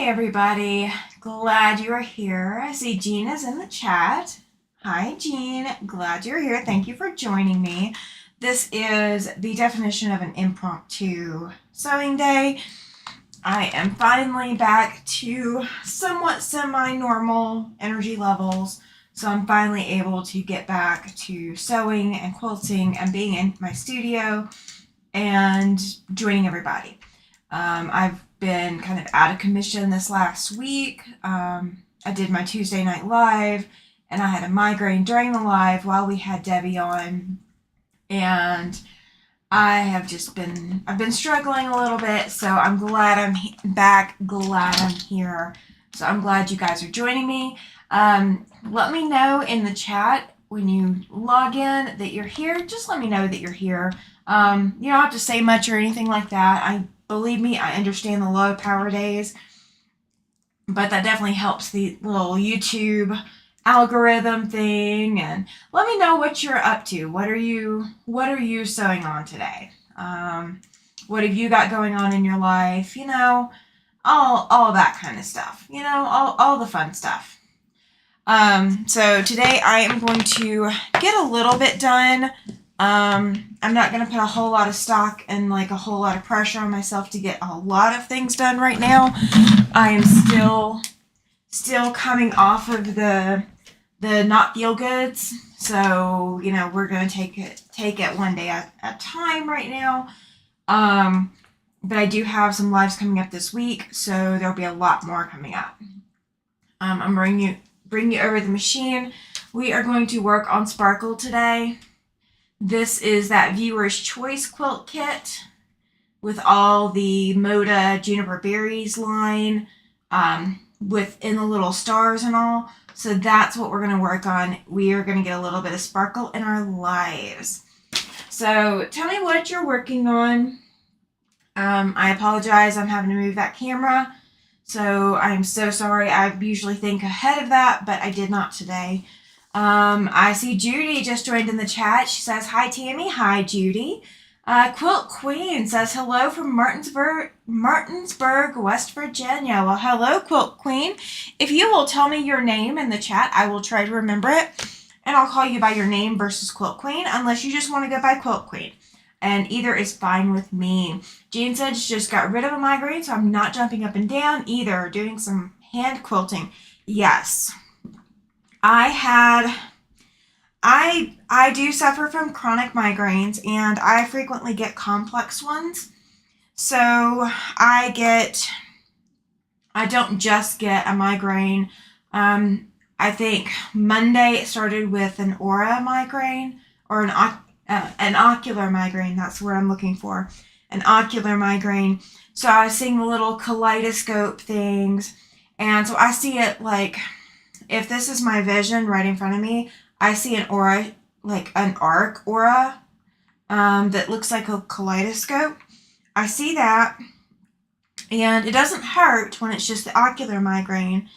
Everybody, glad you are here. I see Jean is in the chat. Hi Jean, glad you're here. Thank you for joining me. This is the definition of an impromptu sewing day. I am finally back to somewhat semi-normal energy levels. So I'm finally able to get back to sewing and quilting and being in my studio and joining everybody. I've been kind of out of commission this last week. I did my Tuesday night live and I had a migraine during the live while we had Debbie on, and I've been struggling a little bit, so I'm glad I'm back, glad I'm here. So I'm glad you guys are joining me. Let me know in the chat when you log in that you're here. Just let me know that you're here. You don't have to say much or anything like that. Believe me, I understand the low power days, but that definitely helps the little YouTube algorithm thing. And let me know what you're up to. What are you sewing on today? What have you got going on in your life? All that kind of stuff. All the fun stuff. So today I am going to get a little bit done. I'm not going to put a whole lot of stock and a whole lot of pressure on myself to get a lot of things done right now. I am still coming off of the not feel goods. So, we're going to take it one day at a time right now. But I do have some lives coming up this week, so there'll be a lot more coming up. I'm bring you over the machine. We are going to work on Sparkle today. This is that Viewer's Choice quilt kit with all the Moda Juniper Berries line within the little stars and all. So that's what we're going to work on. We are going to get a little bit of sparkle in our lives. So tell me what you're working on. I apologize. I'm having to move that camera. So I'm so sorry. I usually think ahead of that, but I did not today. I see Judy just joined in the chat. She says, hi, Tammy. Hi, Judy. Quilt Queen says, hello from Martinsburg, West Virginia. Well, hello, Quilt Queen. If you will tell me your name in the chat, I will try to remember it. And I'll call you by your name versus Quilt Queen, unless you just want to go by Quilt Queen. And either is fine with me. Jean said she just got rid of a migraine, so I'm not jumping up and down either. Doing some hand quilting. Yes. I do suffer from chronic migraines, and I frequently get complex ones. So I don't just get a migraine. I think Monday it started with an aura migraine, or an ocular migraine. That's what I'm looking for. An ocular migraine. So I was seeing the little kaleidoscope things, and so I see it if this is my vision right in front of me, I see an aura, like an arc aura, that looks like a kaleidoscope. I see that, and it doesn't hurt when it's just the ocular migraine,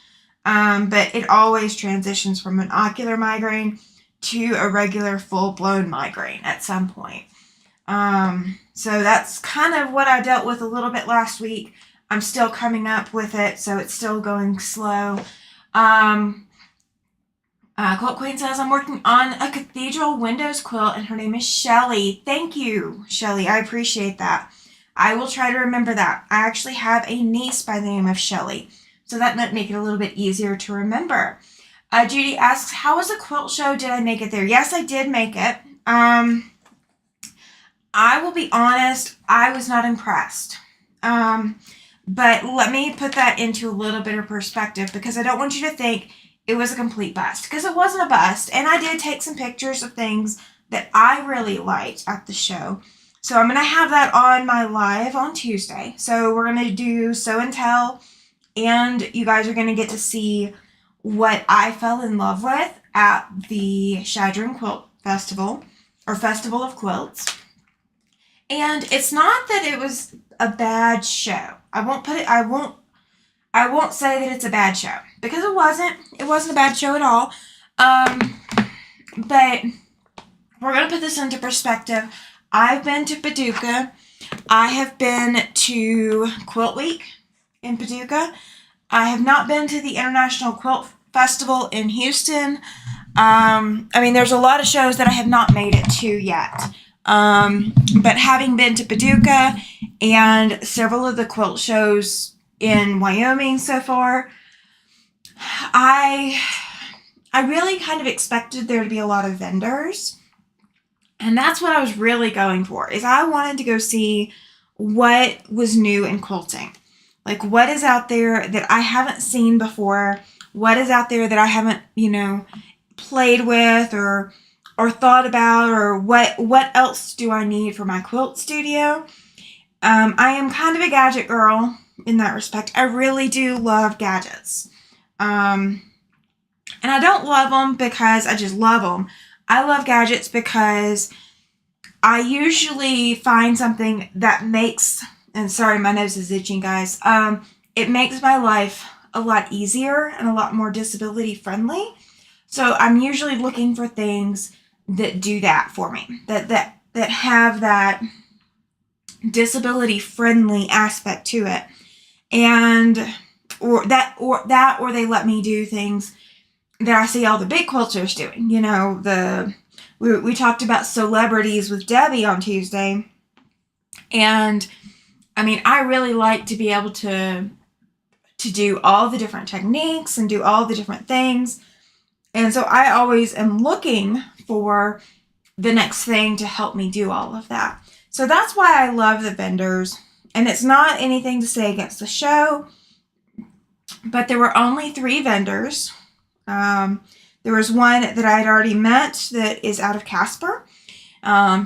but it always transitions from an ocular migraine to a regular full-blown migraine at some point. So that's kind of what I dealt with a little bit last week. I'm still coming up with it, so it's still going slow. Quilt Queen says, I'm working on a cathedral windows quilt, and her name is Shelly. Thank you, Shelly. I appreciate that. I will try to remember that. I actually have a niece by the name of Shelly, so that might make it a little bit easier to remember. Judy asks, how was the quilt show? Did I make it there? Yes, I did make it. I will be honest, I was not impressed. But let me put that into a little bit of perspective, because I don't want you to think it was a complete bust, because it wasn't a bust. And I did take some pictures of things that I really liked at the show. So I'm going to have that on my live on Tuesday. So we're going to do Sew and Tell, and you guys are going to get to see what I fell in love with at the Shadron Quilt Festival, or Festival of Quilts. And it's not that it was a bad show. I won't say that it's a bad show, because it wasn't. It wasn't a bad show at all. But we're going to put this into perspective. I've been to Paducah. I have been to Quilt Week in Paducah. I have not been to the International Quilt Festival in Houston. There's a lot of shows that I have not made it to yet. But having been to Paducah and several of the quilt shows in Wyoming so far, I really kind of expected there to be a lot of vendors. And that's what I was really going for, is I wanted to go see what was new in quilting. Like, what is out there that I haven't seen before? What is out there that I haven't, played with or thought about, or what else do I need for my quilt studio? I am kind of a gadget girl in that respect. I really do love gadgets. And I don't love them because I just love them. I love gadgets because I usually find something that makes, and sorry, my nose is itching, guys. It makes my life a lot easier and a lot more disability friendly. So I'm usually looking for things that do that for me, that have that disability friendly aspect to it. And or they let me do things that I see all the big quilters doing. We talked about celebrities with Debbie on Tuesday. And I really like to be able to do all the different techniques and do all the different things. And so I always am looking for the next thing to help me do all of that. So that's why I love the vendors. And it's not anything to say against the show, but there were only 3 vendors. There was one that I had already met that is out of Casper.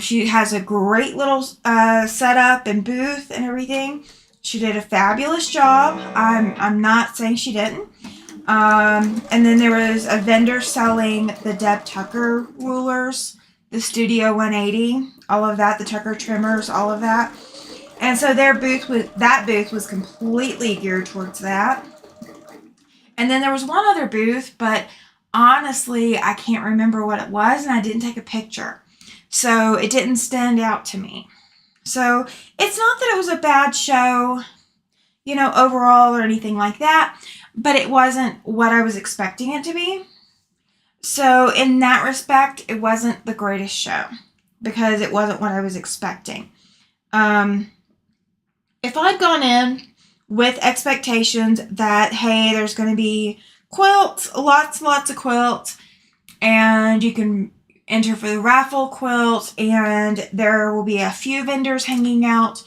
She has a great little setup and booth and everything. She did a fabulous job. I'm not saying she didn't. And then there was a vendor selling the Deb Tucker rulers, the Studio 180, all of that, the Tucker trimmers, all of that. And so that booth was completely geared towards that. And then there was one other booth, but honestly, I can't remember what it was, and I didn't take a picture. So it didn't stand out to me. So it's not that it was a bad show, overall or anything like that, but it wasn't what I was expecting it to be. So in that respect, it wasn't the greatest show because it wasn't what I was expecting. If I'd gone in with expectations that, hey, there's going to be quilts, lots of quilts, and you can enter for the raffle quilt, and there will be a few vendors hanging out.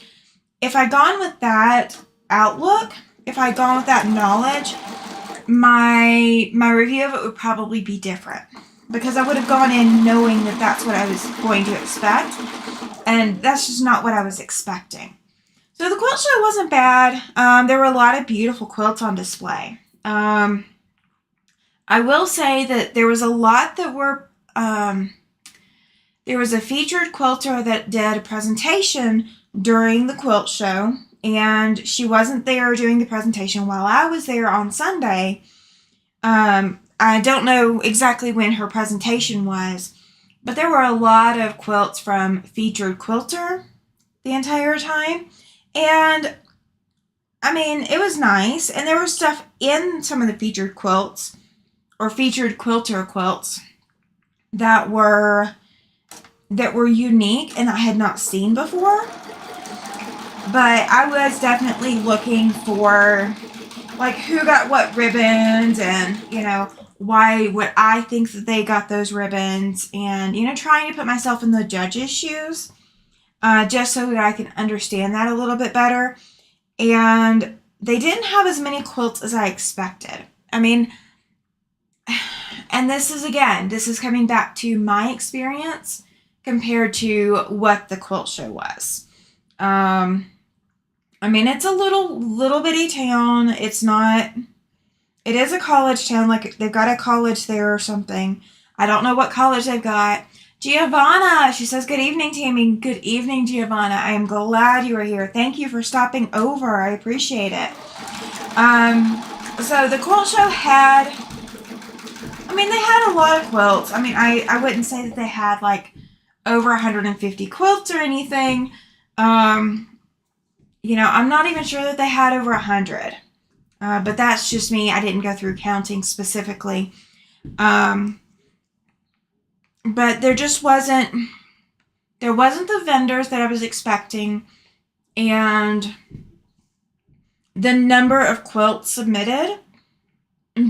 If I'd gone with that outlook, if I'd gone with that knowledge, my review of it would probably be different, because I would have gone in knowing that that's what I was going to expect, and that's just not what I was expecting. So the quilt show wasn't bad. There were a lot of beautiful quilts on display. I will say that there was a lot that were, there was a featured quilter that did a presentation during the quilt show, and she wasn't there doing the presentation while I was there on Sunday. I don't know exactly when her presentation was, but there were a lot of quilts from Featured Quilter the entire time. And it was nice. And there was stuff in some of the featured quilts or Featured Quilter quilts that were unique and I had not seen before. But I was definitely looking for, like, who got what ribbons and, why would I think that they got those ribbons, and, trying to put myself in the judge's shoes, just so that I can understand that a little bit better. And they didn't have as many quilts as I expected. And this is coming back to my experience compared to what the quilt show was. It's a little bitty town. It is a college town, like they've got a college there or something. I don't know what college they've got. Giovanna, she says, good evening, Tammy. Good evening, Giovanna. I am glad you are here. Thank you for stopping over. I appreciate it. So the quilt show had, they had a lot of quilts. I wouldn't say that they had like over 150 quilts or anything. I'm not even sure that they had over 100. But that's just me. I didn't go through counting specifically. But there just wasn't the vendors that I was expecting, and the number of quilts submitted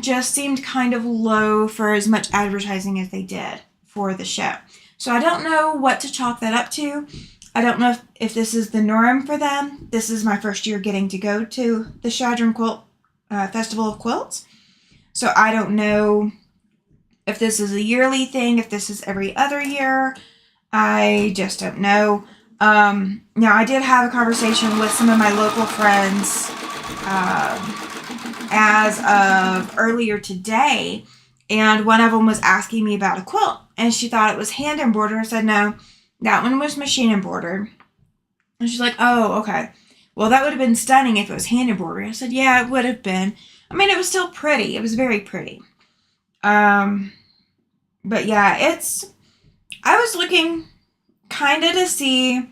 just seemed kind of low for as much advertising as they did for the show. So I don't know what to chalk that up to. I don't know if this is the norm for them. This is my first year getting to go to the Shadron Quilt Festival of Quilts. So I don't know if this is a yearly thing, if this is every other year. I just don't know. Now, I did have a conversation with some of my local friends as of earlier today, and one of them was asking me about a quilt, and she thought it was hand embroidered. I said, no, that one was machine embroidered. And she's like, oh, okay. Well, that would have been stunning if it was hand embroidered. I said, yeah, it would have been. I mean, it was still pretty. It was very pretty. But yeah, I was looking kind of to see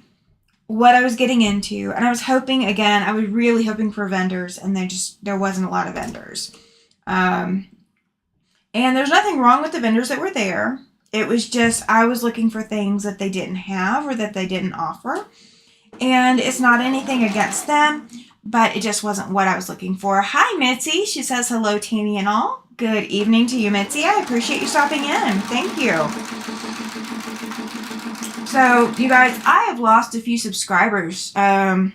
what I was getting into, and I was hoping, again, I was really hoping for vendors, and there wasn't a lot of vendors. And there's nothing wrong with the vendors that were there. It was just, I was looking for things that they didn't have or that they didn't offer. And it's not anything against them, but it just wasn't what I was looking for. Hi, Mitzi. She says hello, Tammy and all. Good evening to you, Mitzi. I appreciate you stopping in. Thank you. So, you guys, I have lost a few subscribers over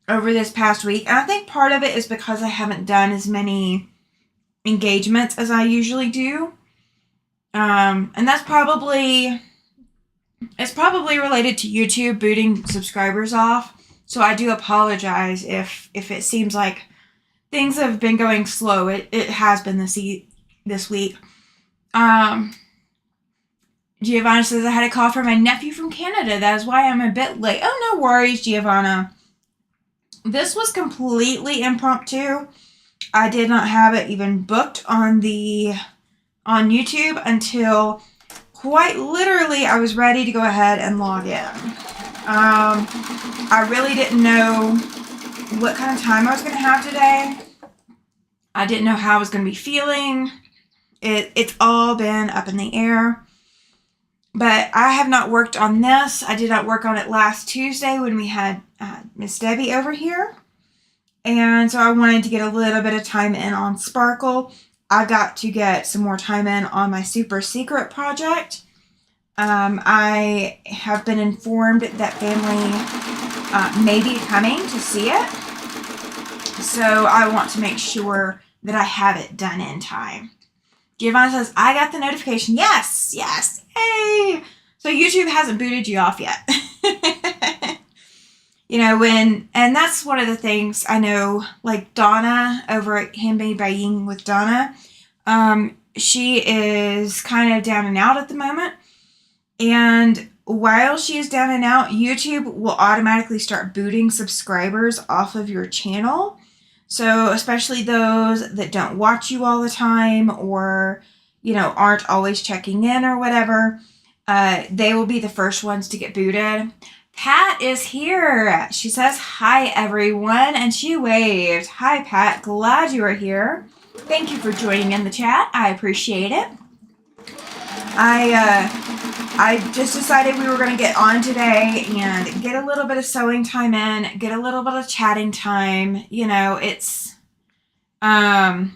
this past week. And I think part of it is because I haven't done as many engagements as I usually do. And that's probably related to YouTube booting subscribers off. So I do apologize if it seems like things have been going slow. It has been this week. Giovanna says, I had a call from my nephew from Canada. That is why I'm a bit late. Oh, no worries, Giovanna. This was completely impromptu. I did not have it even booked on YouTube until quite literally I was ready to go ahead and log in. I really didn't know what kind of time I was going to have today. I didn't know how I was going to be feeling. It's all been up in the air. But I have not worked on this. I did not work on it last Tuesday when we had Miss Debbie over here. And so I wanted to get a little bit of time in on Sparkle. I got to get some more time in on my super secret project. I have been informed that family may be coming to see it. So I want to make sure that I have it done in time. Giovanna says, I got the notification. Yes. Hey. So YouTube hasn't booted you off yet. And that's one of the things I know, like Donna over at Handmade by Ying with Donna, she is kind of down and out at the moment. And while she is down and out, YouTube will automatically start booting subscribers off of your channel. So especially those that don't watch you all the time or, aren't always checking in or whatever, they will be the first ones to get booted. Pat is here. She says, hi, everyone, and she waved. Hi, Pat. Glad you are here. Thank you for joining in the chat. I appreciate it. I just decided we were going to get on today and get a little bit of sewing time in, get a little bit of chatting time. It's one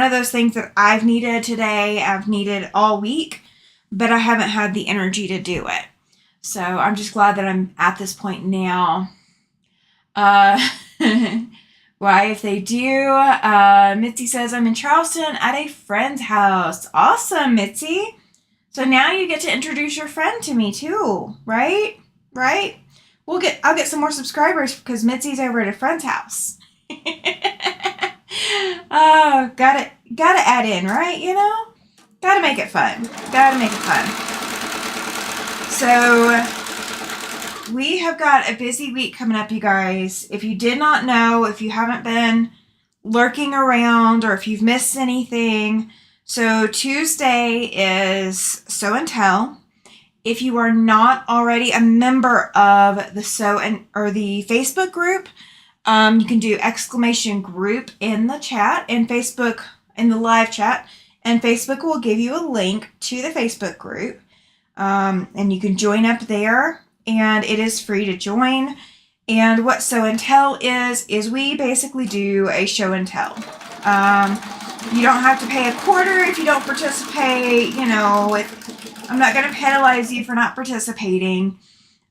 of those things that I've needed today. I've needed all week, but I haven't had the energy to do it. So I'm just glad that I'm at this point now. Why, if they do, Mitzi says, I'm in Charleston at a friend's house. Awesome, Mitzi. So now you get to introduce your friend to me too, right? I'll get some more subscribers because Mitzi's over at a friend's house. Oh, gotta add in, right? Gotta make it fun. So we have got a busy week coming up, you guys. If you did not know, if you haven't been lurking around or if you've missed anything, so Tuesday is Sew and Tell. If you are not already a member of the the Facebook group, You can do exclamation group in the chat and Facebook in the live chat, and Facebook will give you a link to the Facebook group, and you can join up there, and it is free to join. And what Show and Tell is we basically do a show and tell. You don't have to pay a quarter if you don't participate. You know, I'm not going to penalize you for not participating.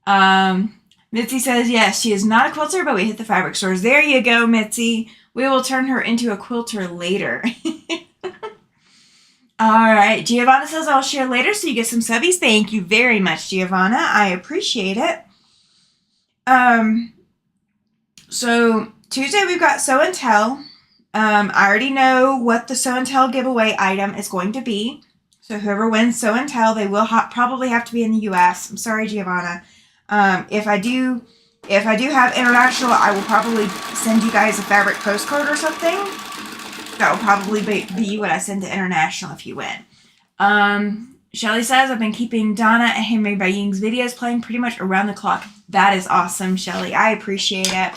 Mitzi says, yes, she is not a quilter, but we hit the fabric stores. There you go, Mitzi. We will turn her into a quilter later. All right. Giovanna says, I'll share later so you get some subbies. Thank you very much, Giovanna. I appreciate it. So Tuesday we've got Show and Tell. I already know what the Show and Tell giveaway item is going to be. So whoever wins Show and Tell, they will probably have to be in the U.S. I'm sorry, Giovanna. If I do have international, I will probably send you guys a fabric postcard or something. That will probably be what I send to international if you win. Shelly says, I've been keeping Donna and Handmade by Ying's videos playing pretty much around the clock. That is awesome, Shelly. I appreciate it.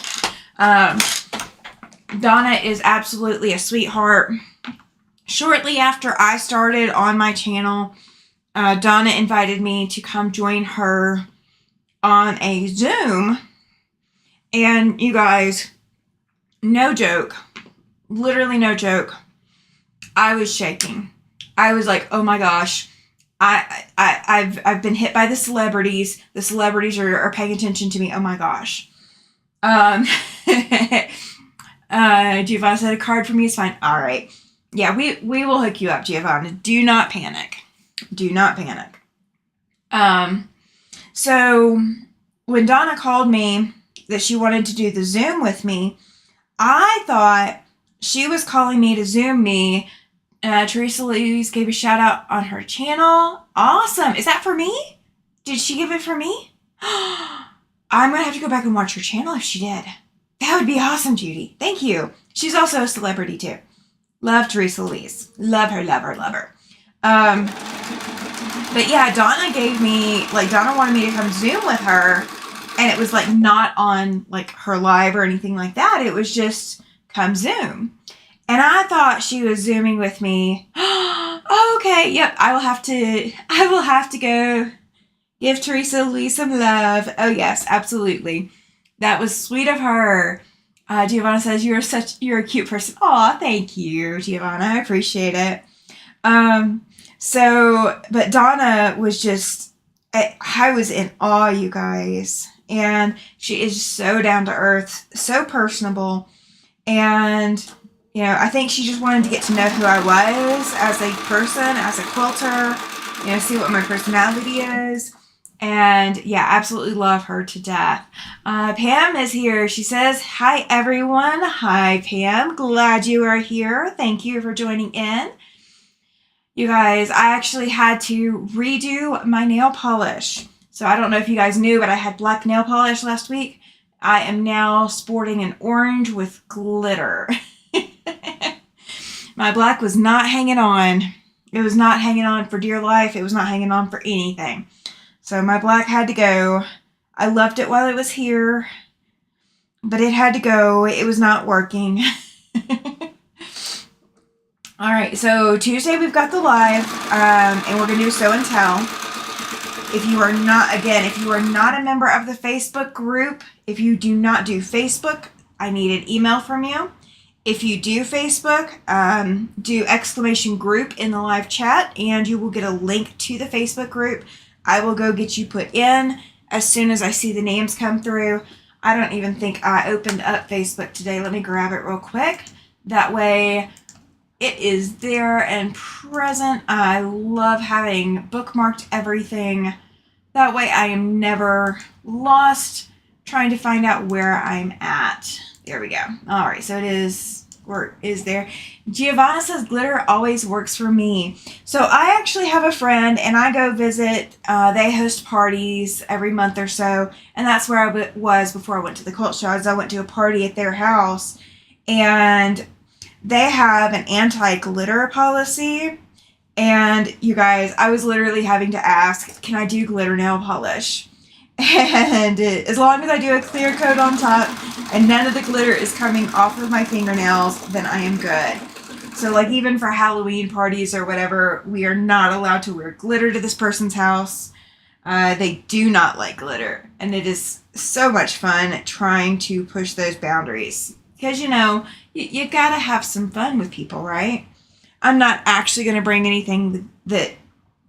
Donna is absolutely a sweetheart. Shortly after I started on my channel, Donna invited me to come join her on a Zoom. And you guys, no joke, literally no joke, I was shaking. I was like, oh my gosh, I've been hit by the celebrities. The celebrities are paying attention to me. Oh my gosh. Giovanna said a card for me is fine. All right. Yeah, we will hook you up, Giovanna. Do not panic. Do not panic. So when Donna called me that she wanted to do the Zoom with me, I thought she was calling me to Zoom me. Teresa Louise gave a shout out on her channel. Awesome. Is that for me? Did she give it for me? I'm going to have to go back and watch her channel if she did. That would be awesome, Judy. Thank you. She's also a celebrity too. Love Teresa Louise. Love her, love her, love her. But yeah, Donna wanted me to come Zoom with her, and it was like not on like her live or anything like that. It was just come Zoom. And I thought she was Zooming with me. Oh, okay, yep, I will have to go give Teresa Louise some love. Oh yes, absolutely. That was sweet of her. Giovanna says, you're a cute person. Aw, thank you, Giovanna. I appreciate it. But Donna was just, I was in awe, you guys. And she is so down to earth, so personable. And, you know, I think she just wanted to get to know who I was as a person, as a quilter, you know, see what my personality is. And yeah, absolutely love her to death. Pam is here. She says, hi, everyone. Hi, Pam. Glad you are here. Thank you for joining in. You guys, I actually had to redo my nail polish. So I don't know if you guys knew, but I had black nail polish last week. I am now sporting an orange with glitter. My black was not hanging on. It was not hanging on for dear life. It was not hanging on for anything. So my black had to go. I loved it while it was here, but it had to go. It was not working. All right, so Tuesday we've got the live, and we're going to do Show and Tell. If you are not a member of the Facebook group, if you do not do Facebook, I need an email from you. If you do Facebook, do exclamation group in the live chat, and you will get a link to the Facebook group. I will go get you put in as soon as I see the names come through. I don't even think I opened up Facebook today. Let me grab it real quick. That way it is there and present. I love having bookmarked everything. That way I am never lost trying to find out where I'm at. There we go. All right, so it is there. Giovanna says glitter always works for me. So I actually have a friend, and I go visit. They host parties every month or so, and that's where I was before I went to the quilt show. I went to a party at their house, and they have an anti-glitter policy. And you guys, I was literally having to ask, can I do glitter nail polish? And as long as I do a clear coat on top and none of the glitter is coming off of my fingernails, then I am good. So like even for Halloween parties or whatever, we are not allowed to wear glitter to this person's house. They do not like glitter. And it is so much fun trying to push those boundaries. Because, you know, you gotta have some fun with people, right? I'm not actually going to bring anything that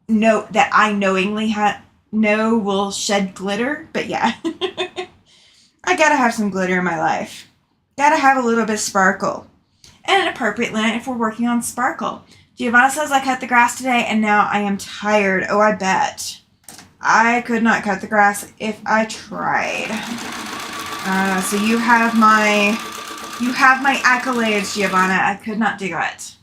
I knowingly know will shed glitter. But yeah, I gotta have some glitter in my life. Gotta have a little bit of sparkle. And an appropriate lint if we're working on sparkle. Giovanna says I cut the grass today and now I am tired. Oh, I bet. I could not cut the grass if I tried. So you have my accolades, Giovanna. I could not do it.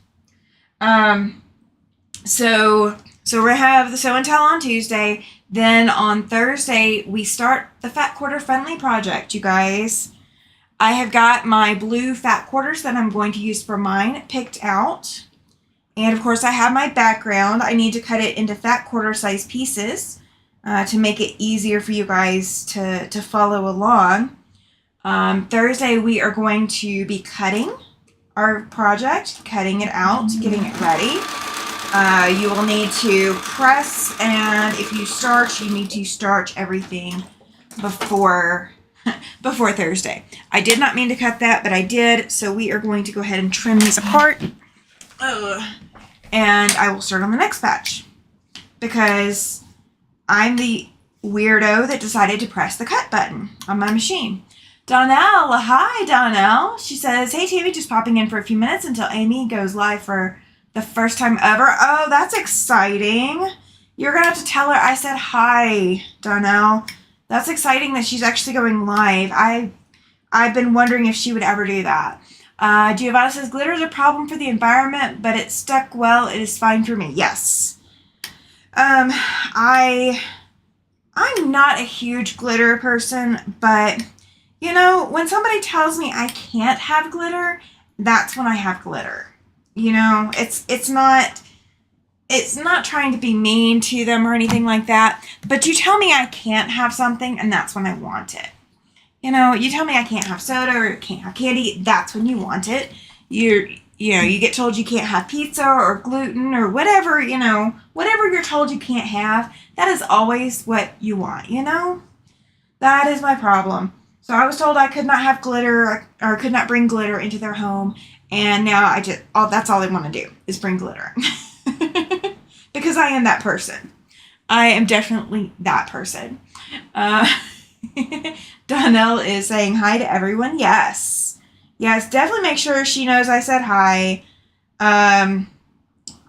So we have the show and tell on Tuesday. Then on Thursday, we start the Fat Quarter Friendly project, you guys. I have got my blue fat quarters that I'm going to use for mine picked out. And of course, I have my background. I need to cut it into fat quarter size pieces to make it easier for you guys to follow along. Thursday, we are going to be cutting our project, cutting it out, getting it ready. You will need to press, and if you starch, you need to starch everything before Thursday. I did not mean to cut that, but I did, so we are going to go ahead and trim these apart. And I will start on the next batch because I'm the weirdo that decided to press the cut button on my machine. Donnell, hi Donnell. She says, hey Tammy, just popping in for a few minutes until Amy goes live for the first time ever. Oh, that's exciting. You're going to have to tell her I said hi, Donnell. That's exciting that she's actually going live. I've been wondering if she would ever do that. Giovanna says, glitter is a problem for the environment, but it stuck well. It is fine for me. Yes. I'm not a huge glitter person, but, you know, when somebody tells me I can't have glitter, that's when I have glitter. You know, it's not trying to be mean to them or anything like that, but you tell me I can't have something and that's when I want it. You know, you tell me I can't have soda or can't have candy, that's when you want it. You get told you can't have pizza or gluten or whatever, you know, whatever you're told you can't have, that is always what you want, you know? That is my problem. So I was told I could not have glitter or could not bring glitter into their home, and now that's all I want to do is bring glitter. Because I am that person. I am definitely that person. Donnell is saying hi to everyone. Yes. Yes, definitely make sure she knows I said hi. Donnell,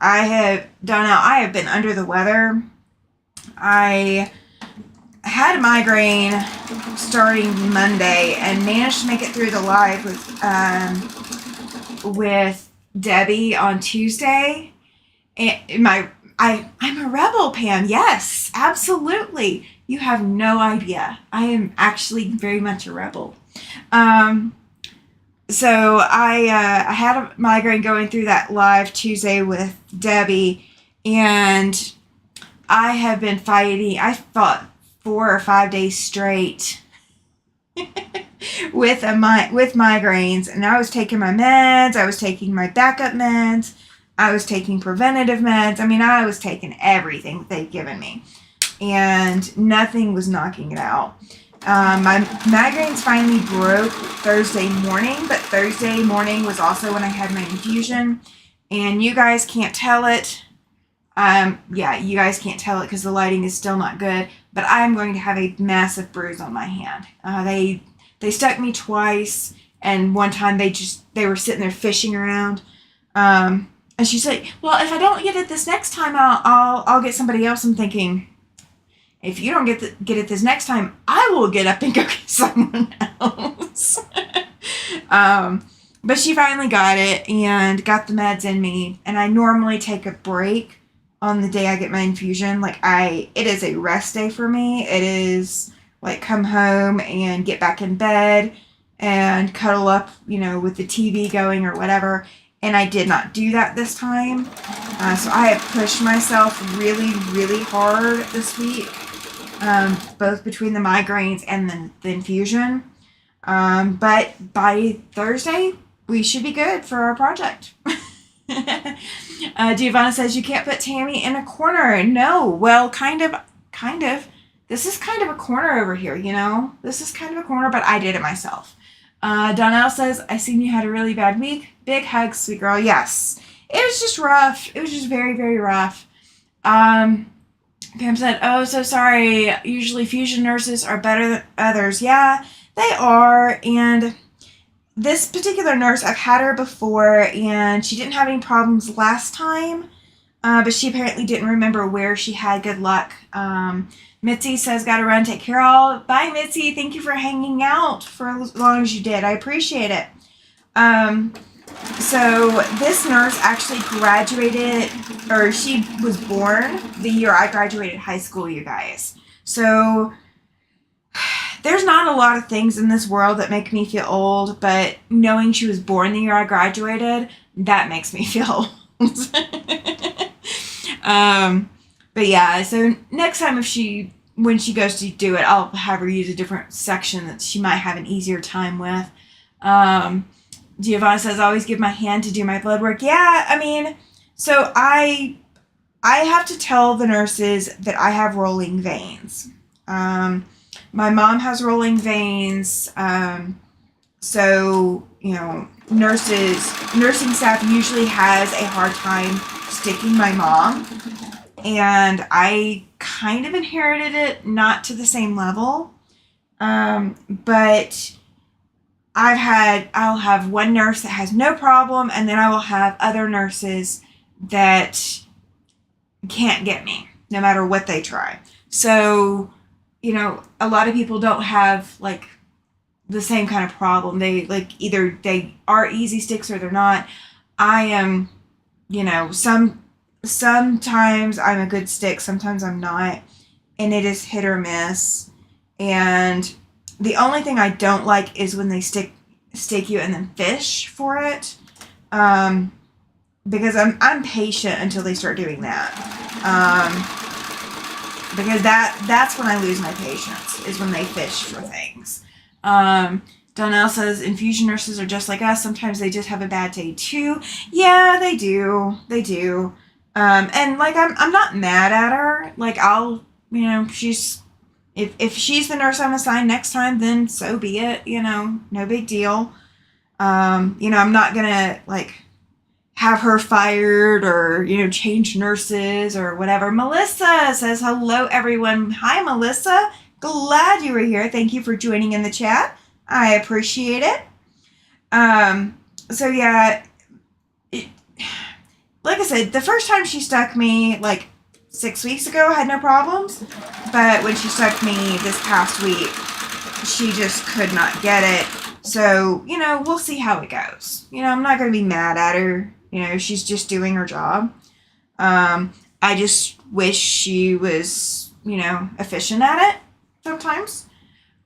I have been under the weather. I had a migraine starting Monday and managed to make it through the live with Debbie on Tuesday. And I'm a rebel, Pam. Yes, absolutely. You have no idea. I am actually very much a rebel. So I had a migraine going through that live Tuesday with Debbie, and I have been fighting. I fought 4 or 5 days straight with migraines, and I was taking my meds. I was taking my backup meds. I was taking preventative meds. I mean, I was taking everything that they'd given me, and nothing was knocking it out. My migraines finally broke Thursday morning, but Thursday morning was also when I had my infusion, and you guys can't tell it. You guys can't tell it because the lighting is still not good, but I'm going to have a massive bruise on my hand. They stuck me twice, and one time they were sitting there fishing around. And she's like, well, if I don't get it this next time, I'll get somebody else. I'm thinking, if you don't get it this next time, I will get up and go get someone else. But she finally got it and got the meds in me. And I normally take a break on the day I get my infusion. It is a rest day for me. It is like come home and get back in bed and cuddle up, with the TV going or whatever. And I did not do that this time. So I have pushed myself really, really hard this week. both between the migraines and the infusion. But by Thursday, we should be good for our project. Giovanna says, you can't put Tammy in a corner. No, well, kind of. This is kind of a corner over here, you know? This is kind of a corner, but I did it myself. Donnell says, I seen you had a really bad week. Big hugs, sweet girl. Yes. It was just rough. It was just very, very rough. Pam said, oh, so sorry. Usually fusion nurses are better than others. Yeah, they are. And this particular nurse, I've had her before, and she didn't have any problems last time. But she apparently didn't remember where she had good luck. Mitzi says, gotta run, take care all. Bye, Mitzi. Thank you for hanging out for as long as you did. I appreciate it. So this nurse actually graduated, or she was born the year I graduated high school, you guys. So there's not a lot of things in this world that make me feel old, but knowing she was born the year I graduated, that makes me feel old. But yeah, so next time when she goes to do it, I'll have her use a different section that she might have an easier time with. Giovanna says, I always give my hand to do my blood work. Yeah, I mean, so I have to tell the nurses that I have rolling veins. My mom has rolling veins. So, you know, nursing staff usually has a hard time sticking my mom. And I kind of inherited it, not to the same level. But I'll have one nurse that has no problem, and then I will have other nurses that can't get me, no matter what they try. So, you know, a lot of people don't have, like, the same kind of problem. They, like, either they are easy sticks or they're not. I am, you know, sometimes I'm a good stick, sometimes I'm not, and it is hit or miss. And the only thing I don't like is when they stick you and then fish for it, because I'm patient until they start doing that, because that's when I lose my patience, is when they fish for things. Donnell says, infusion nurses are just like us. Sometimes they just have a bad day too. Yeah, they do. And like, I'm not mad at her. Like, I'll, you know, if she's the nurse I'm assigned next time, then so be it, you know, no big deal. You know, I'm not gonna, like, have her fired or, you know, change nurses or whatever. Melissa says, hello, everyone. Hi, Melissa. Glad you were here. Thank you for joining in the chat. I appreciate it. So yeah, like I said, the first time she stuck me, like, 6 weeks ago, I had no problems. But when she stuck me this past week, she just could not get it. So, you know, we'll see how it goes. You know, I'm not going to be mad at her. You know, she's just doing her job. I just wish she was, you know, efficient at it sometimes.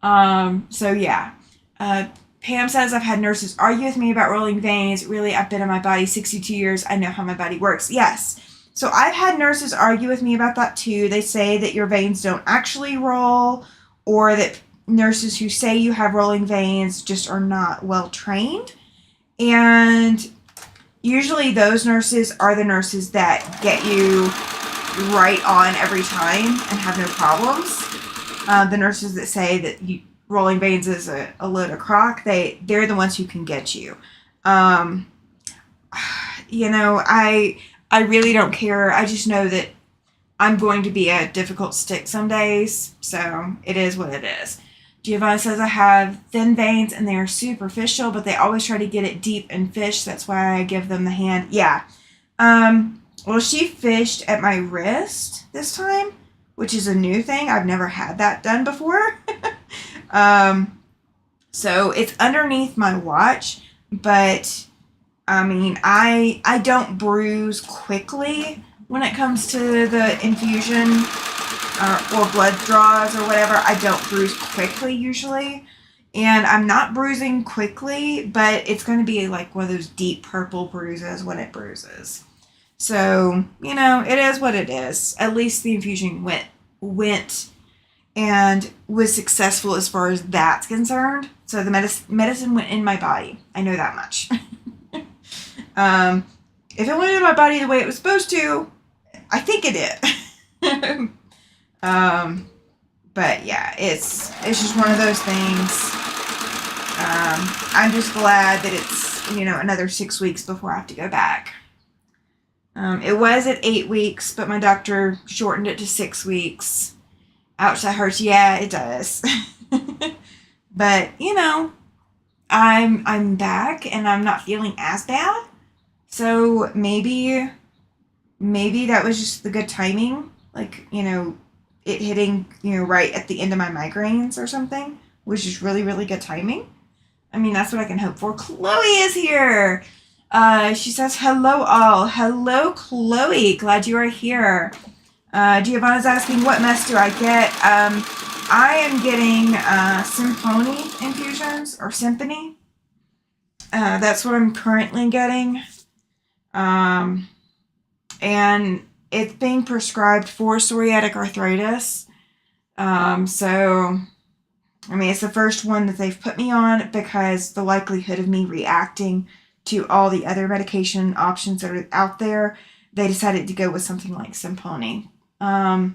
So, yeah. Pam says, I've had nurses argue with me about rolling veins. Really, I've been in my body 62 years. I know how my body works. Yes. So I've had nurses argue with me about that too. They say that your veins don't actually roll, or that nurses who say you have rolling veins just are not well trained. And usually those nurses are the nurses that get you right on every time and have no problems. The nurses that say that rolling veins is a load of crock, they're the ones who can get you. You know, I really don't care. I just know that I'm going to be a difficult stick some days, so it is what it is. Giovanna says, I have thin veins and they are superficial, but they always try to get it deep and fish. That's why I give them the hand. Yeah. Well, she fished at my wrist this time, which is a new thing. I've never had that done before. So it's underneath my watch, but I mean, I don't bruise quickly when it comes to the infusion or blood draws or whatever. I don't bruise quickly usually, and I'm not bruising quickly, but it's going to be like one of those deep purple bruises when it bruises. So, you know, it is what it is. At least the infusion went and was successful as far as that's concerned. So the medicine went in my body. I know that much. If it went in my body the way it was supposed to, I think it did. But yeah, it's just one of those things. I'm just glad that it's, another 6 weeks before I have to go back. It was at 8 weeks, but my doctor shortened it to 6 weeks. Ouch, that hurts. Yeah, it does. But, I'm back and I'm not feeling as bad. So maybe that was just the good timing. Like, it hitting, right at the end of my migraines or something was just really, really good timing. I mean, that's what I can hope for. Chloe is here. She says, hello all. Hello, Chloe. Glad you are here. Giovanna's asking, what mess do I get? I am getting Symphony infusions, or Symphony. That's what I'm currently getting. And it's being prescribed for psoriatic arthritis. So, I mean, it's the first one that they've put me on because the likelihood of me reacting to all the other medication options that are out there, they decided to go with something like Symphony. Oh,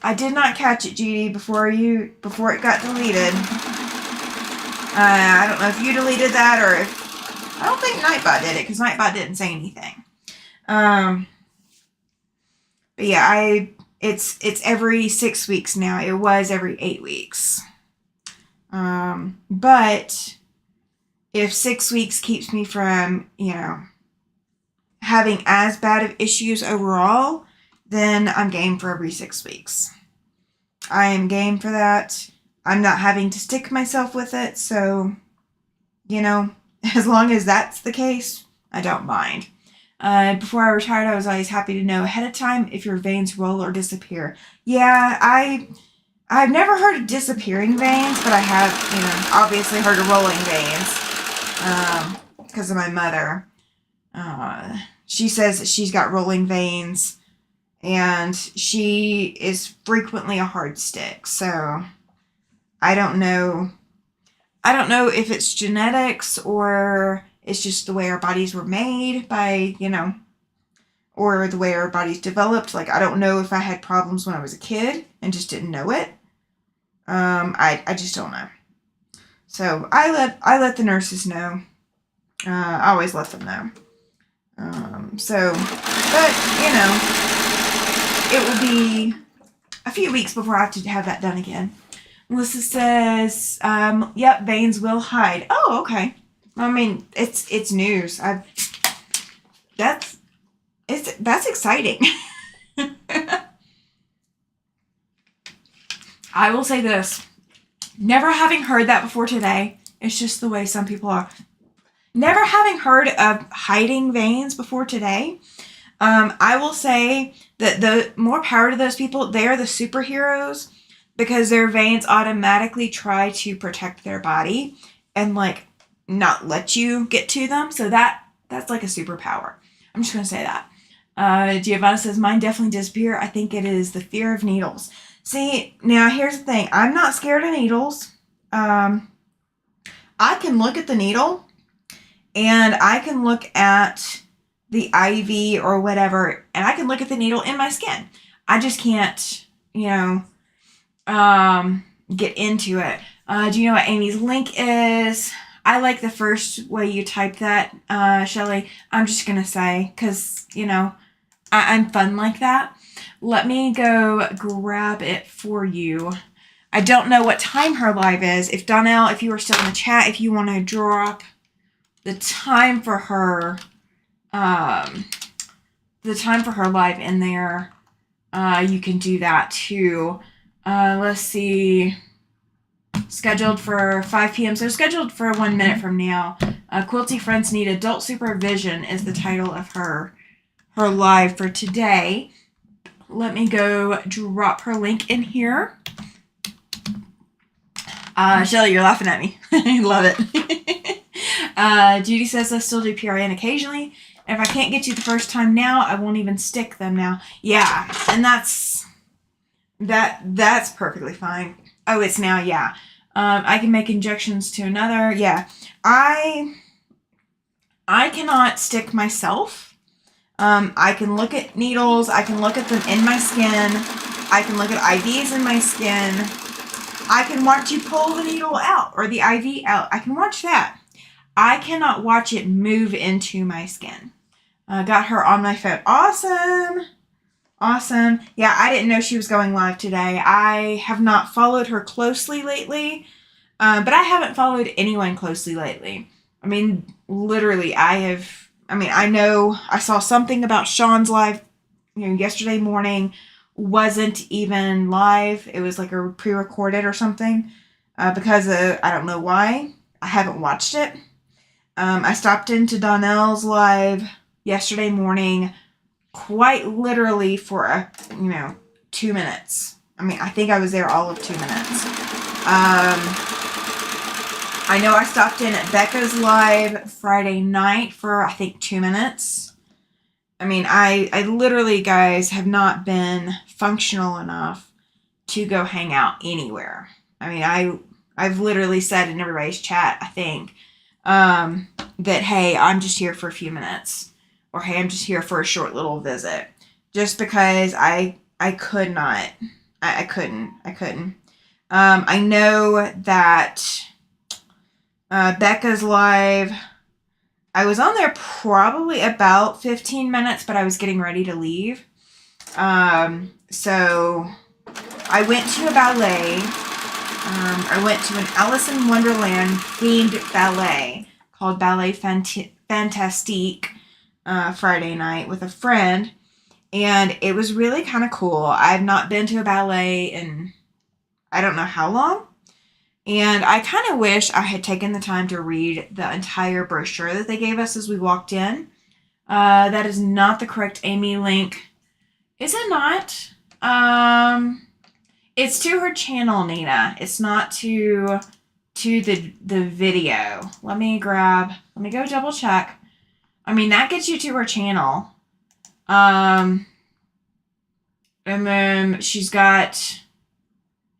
I did not catch it, Judy, before it got deleted. I don't know if you deleted that or if, I don't think Nightbot did it because Nightbot didn't say anything. But yeah, it's every 6 weeks now. It was every 8 weeks. But if 6 weeks keeps me from, having as bad of issues overall, then I'm game for every 6 weeks. I am game for that. I'm not having to stick myself with it, so, as long as that's the case, I don't mind. Before I retired, I was always happy to know ahead of time if your veins roll or disappear. Yeah, I've never heard of disappearing veins, but I have, obviously heard of rolling veins, because of my mother. She says that she's got rolling veins, and she is frequently a hard stick, so I don't know if it's genetics or it's just the way our bodies were made by, or the way our bodies developed. Like, I don't know if I had problems when I was a kid and just didn't know it. I just don't know. So I let the nurses know. I always let them know. But, it will be a few weeks before I have to have that done again. Melissa says, yep, veins will hide. Oh, okay. I mean, it's news. That's exciting. I will say this. Never having heard that before today, it's just the way some people are. Never having heard of hiding veins before today, I will say that the more power to those people, they are the superheroes because their veins automatically try to protect their body and not let you get to them. So that's like a superpower. I'm just going to say that. Giovanna says, mine definitely disappear. I think it is the fear of needles. See, now here's the thing. I'm not scared of needles. I can look at the needle and I can look at the IV or whatever, and I can look at the needle in my skin. I just can't, get into it. Do you know what Amy's link is? I like the first way you type that, Shelly. I'm just going to say, because, I'm fun like that. Let me go grab it for you. I don't know what time her live is. If Donnell, if you are still in the chat, if you want to drop the time for her, live in there, you can do that too. Let's see. Scheduled for 5 p.m. So scheduled for 1 minute from now. Quilty Friends Need Adult Supervision is the title of her live for today. Let me go drop her link in here. Shelly, you're laughing at me. I love it. Judy says I still do PRN occasionally. And if I can't get you the first time now, I won't even stick them now. Yeah, and that's That's perfectly fine. Oh, it's now, yeah. I can make injections to another. Yeah. I cannot stick myself. I can look at needles. I can look at them in my skin. I can look at IVs in my skin. I can watch you pull the needle out or the IV out. I can watch that. I cannot watch it move into my skin. Got her on my phone. Awesome. Awesome. Yeah, I didn't know she was going live today. I have not followed her closely lately, but I haven't followed anyone closely lately. I mean, literally, I know I saw something about Sean's live, yesterday morning. Wasn't even live. It was like a pre-recorded or something, because I don't know why. I haven't watched it. I stopped into Donnell's live yesterday morning, quite literally for 2 minutes. I think I was there all of 2 minutes. I know I stopped in at Becca's live Friday night for, I think, 2 minutes. I literally, guys, have not been functional enough to go hang out anywhere. I've literally said in everybody's chat, I think, that, hey, I'm just here for a few minutes. Or, hey, I'm just here for a short little visit. Just because I could not. I couldn't. I know that Becca's live, I was on there probably about 15 minutes, but I was getting ready to leave. So I went to a ballet. I went to an Alice in Wonderland themed ballet called Ballet Fantastique Friday night with a friend. And it was really kind of cool. I've not been to a ballet in I don't know how long. And I kind of wish I had taken the time to read the entire brochure that they gave us as we walked in. That is not the correct Amy link. Is it not? It's to her channel, Nina. It's not to the video. Let me go double check. That gets you to her channel. And then she's got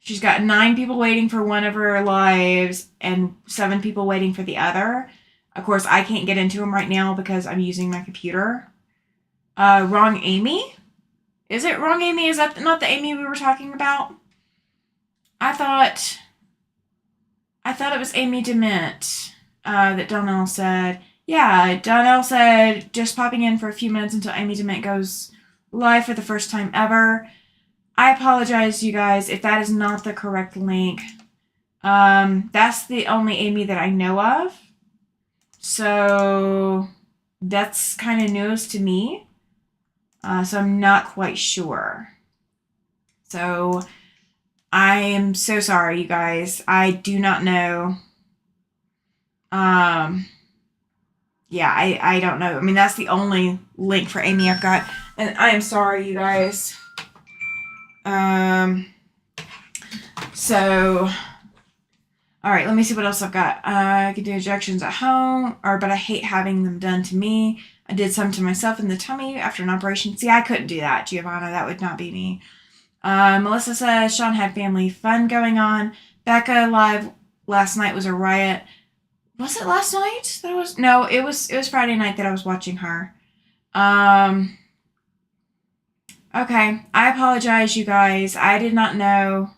9 people waiting for one of her lives and 7 people waiting for the other. Of course, I can't get into them right now because I'm using my computer. Wrong Amy? Is it wrong Amy? Is that not the Amy we were talking about? I thought it was Amy DeMint that Donnell said. Yeah, Donnell said just popping in for a few minutes until Amy DeMint goes live for the first time ever. I apologize, you guys, if that is not the correct link. That's the only Amy that I know of. So that's kind of news to me. So I'm not quite sure. So I am so sorry, you guys. I do not know. Yeah, I don't know. That's the only link for Amy I've got. And I am sorry, you guys. So, all right, let me see what else I've got. I could do injections at home, but I hate having them done to me. I did some to myself in the tummy after an operation. See, I couldn't do that, Giovanna. That would not be me. Melissa says Sean had family fun going on. Becca live last night was a riot. Was it last night? No, it was Friday night that I was watching her. Okay, I apologize, you guys. I did not know.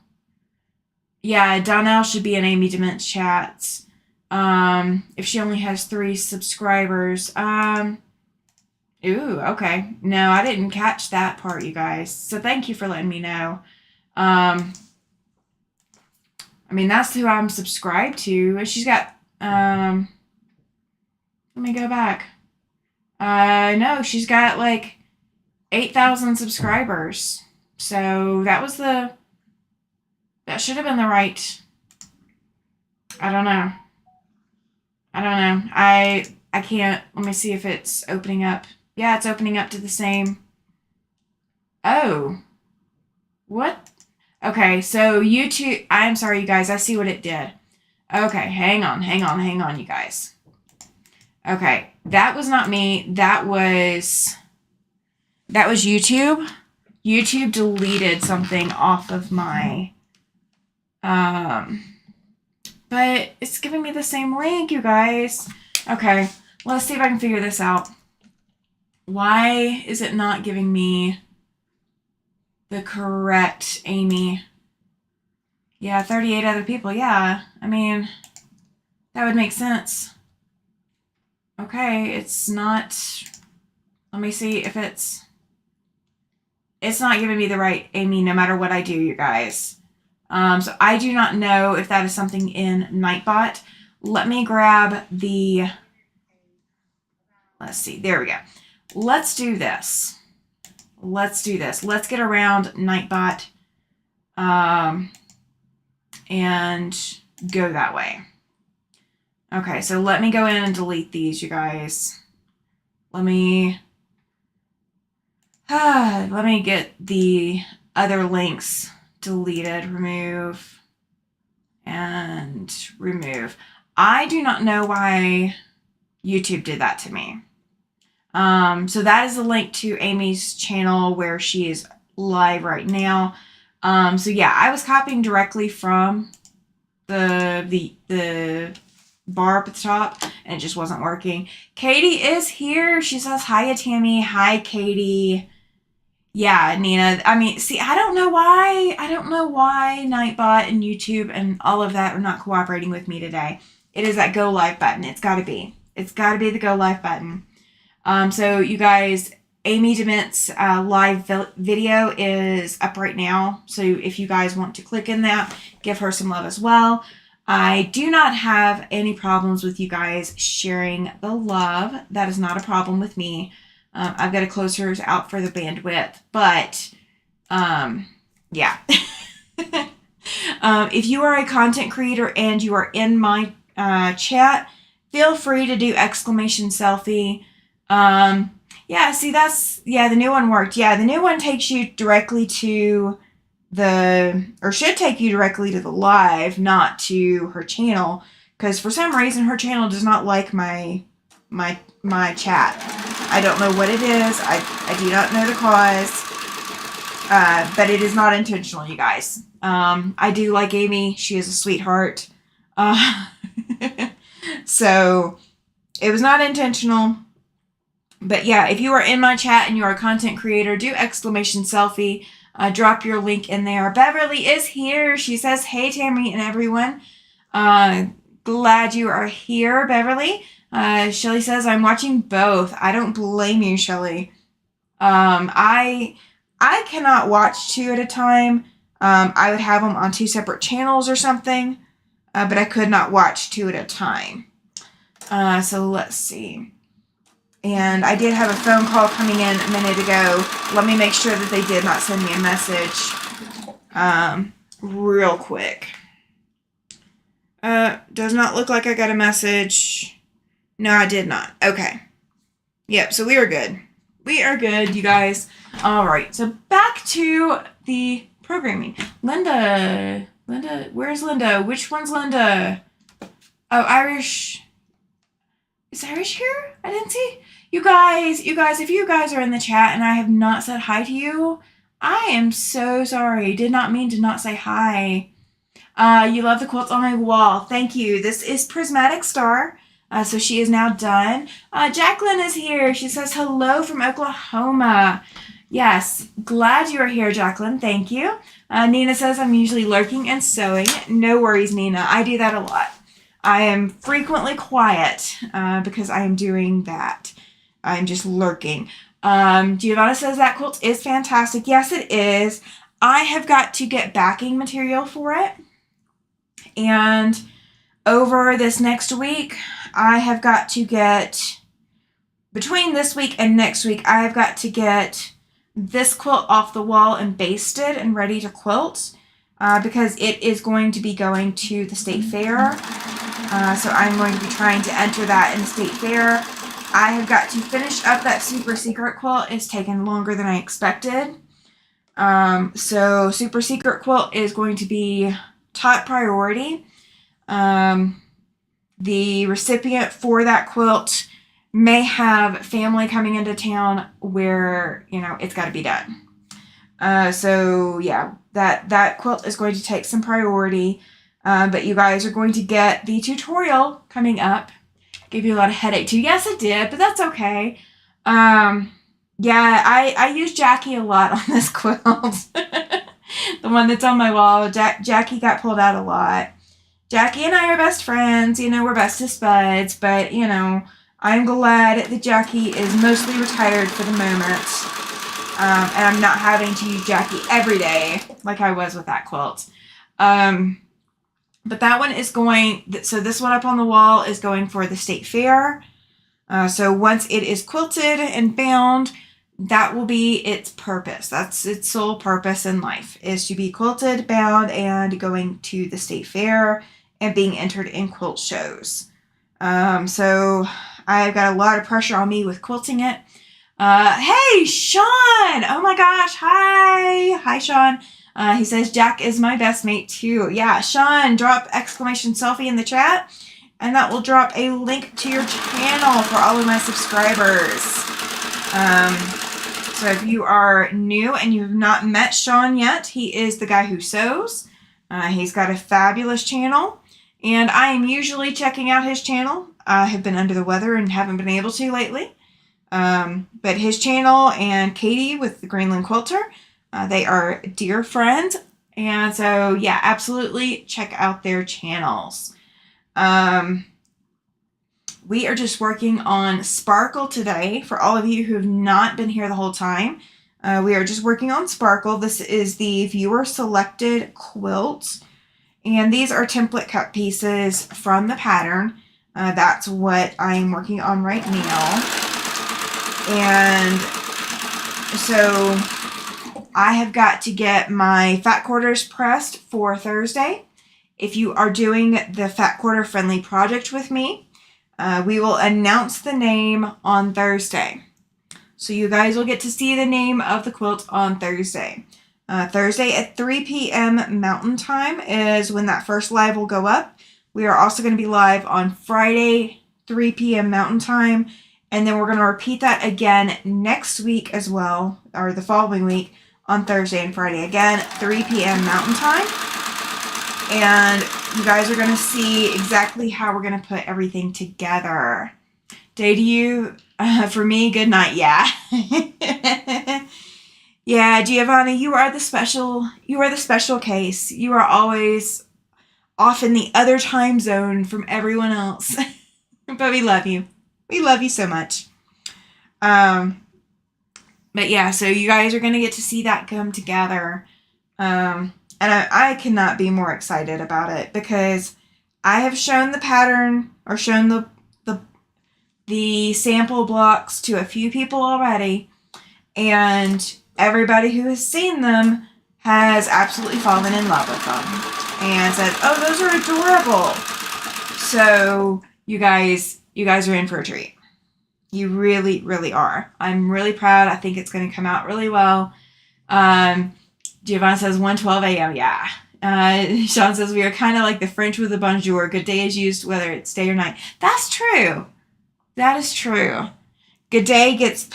Yeah, Donnell should be in Amy DeMint's chats. If she only has 3 subscribers. Ooh, okay. No, I didn't catch that part, you guys. So thank you for letting me know. That's who I'm subscribed to. She's got, let me go back. No, she's got like 8,000 subscribers. So that should have been the right, I don't know. I can't, let me see if it's opening up. Yeah, it's opening up to the same. Oh. What? Okay, so YouTube, I'm sorry, you guys. I see what it did. Okay, hang on, you guys. Okay, that was not me. That was YouTube. YouTube deleted something off of my, but it's giving me the same link, you guys. Okay, let's see if I can figure this out. Why is it not giving me the correct Amy? Yeah, 38 other people. Yeah, I mean, that would make sense. Okay, it's not. Let me see if it's not giving me the right Amy no matter what I do, you guys. So I do not know if that is something in Nightbot. Let me grab the, let's see, there we go. Let's do this. Let's get around Nightbot and go that way. Okay, so let me go in and delete these, you guys. Let me get the other links deleted, remove, and remove. I do not know why YouTube did that to me. So that is the link to Amy's channel where she is live right now. So yeah, I was copying directly from the bar up at the top, and it just wasn't working. Katie is here. She says, hiya, Tammy. Hi, Katie. Yeah, Nina. I mean, see, I don't know why Nightbot and YouTube and all of that are not cooperating with me today. It is that go live button. It's got to be. It's got to be the go live button. So you guys, Amy Dement's live video is up right now. So if you guys want to click in that, give her some love as well. I do not have any problems with you guys sharing the love. That is not a problem with me. I've got to close hers out for the bandwidth, but yeah. If you are a content creator and you are in my chat, feel free to do exclamation selfie. Yeah, see, the new one worked. Yeah, the new one takes you directly to should take you directly to the live, not to her channel, because for some reason her channel does not like my chat. I don't know what it is. I do not know the cause, but it is not intentional, you guys. I do like Amy. She is a sweetheart. So it was not intentional. But yeah, if you are in my chat and you are a content creator, do exclamation selfie. Drop your link in there. Beverly is here. She says, hey, Tammy and everyone. Glad you are here, Beverly. Shelly says, I'm watching both. I don't blame you, Shelly. I cannot watch two at a time. I would have them on two separate channels or something, but I could not watch two at a time. So let's see. And I did have a phone call coming in a minute ago. Let me make sure that they did not send me a message real quick. Does not look like I got a message. No, I did not. Okay. Yep, so we are good. We are good, you guys. All right, so back to the programming. Linda, where's Linda? Which one's Linda? Oh, Irish. Is Irish here? I didn't see. You guys, if you guys are in the chat and I have not said hi to you, I am so sorry. Did not mean to not say hi. You love the quilts on my wall. Thank you. This is Prismatic Star. So she is now done. Jacqueline is here. She says hello from Oklahoma. Yes, glad you are here, Jacqueline. Thank you. Nina says I'm usually lurking and sewing. No worries, Nina. I do that a lot. I am frequently quiet because I am doing that. I'm just lurking. Giovanna says that quilt is fantastic. Yes, it is. I have got to get backing material for it. And over this next week, I have got to get, between this week and next week, I have got to get this quilt off the wall and basted and ready to quilt because it is going to be going to the state fair. So I'm going to be trying to enter that in the state fair. I have got to finish up that super secret quilt. It's taken longer than I expected. So super secret quilt is going to be top priority. The recipient for that quilt may have family coming into town where, it's got to be done. So yeah, that quilt is going to take some priority. But you guys are going to get the tutorial coming up. Gave you a lot of headache too. Yes, it did, but that's okay. Yeah, I use Jackie a lot on this quilt. The one that's on my wall. Jackie got pulled out a lot. Jackie and I are best friends. You know, we're bestest buds. But, you know, I'm glad that Jackie is mostly retired for the moment. And I'm not having to use Jackie every day like I was with that quilt. But that one is going, so this one up on the wall is going for the state fair. So once it is quilted and bound, that will be its purpose. That's its sole purpose in life, is to be quilted, bound, and going to the state fair and being entered in quilt shows. So I've got a lot of pressure on me with quilting it. Hey, Sean! Oh my gosh, hi! Hi, Sean. He says, Jack is my best mate too. Yeah, Sean, drop exclamation selfie in the chat, and that will drop a link to your channel for all of my subscribers. So if you are new and you have not met Sean yet, he is the guy who sews. He's got a fabulous channel, and I am usually checking out his channel. I have been under the weather and haven't been able to lately. But his channel and Katie with the Greenland Quilter, they are dear friends. And so, yeah, absolutely check out their channels. We are just working on Sparkle today. For all of you who have not been here the whole time, we are just working on Sparkle. This is the viewer selected quilt. And these are template cut pieces from the pattern. That's what I'm working on right now. And so I have got to get my fat quarters pressed for Thursday. If you are doing the fat quarter friendly project with me, we will announce the name on Thursday. So you guys will get to see the name of the quilt on Thursday. Thursday at 3 p.m. Mountain Time is when that first live will go up. We are also going to be live on Friday, 3 p.m. Mountain Time. And then we're going to repeat that again next week as well, or the following week, on Thursday and Friday. Again, 3 p.m. Mountain Time. And you guys are going to see exactly how we're going to put everything together. Day to you, for me, good night, yeah. Yeah, Giovanni, you are the special case. You are always off in the other time zone from everyone else. But we love you. We love you so much. But yeah, so you guys are going to get to see that come together. And I cannot be more excited about it because I have shown the pattern or shown the sample blocks to a few people already. And everybody who has seen them has absolutely fallen in love with them. And said, oh, those are adorable. So you guys are in for a treat. You really, really are. I'm really proud. I think it's going to come out really well. Giovanna says 1:12 a.m. Yeah. Sean says we are kind of like the French with the bonjour. Good day is used whether it's day or night. That's true. That is true. Good day gets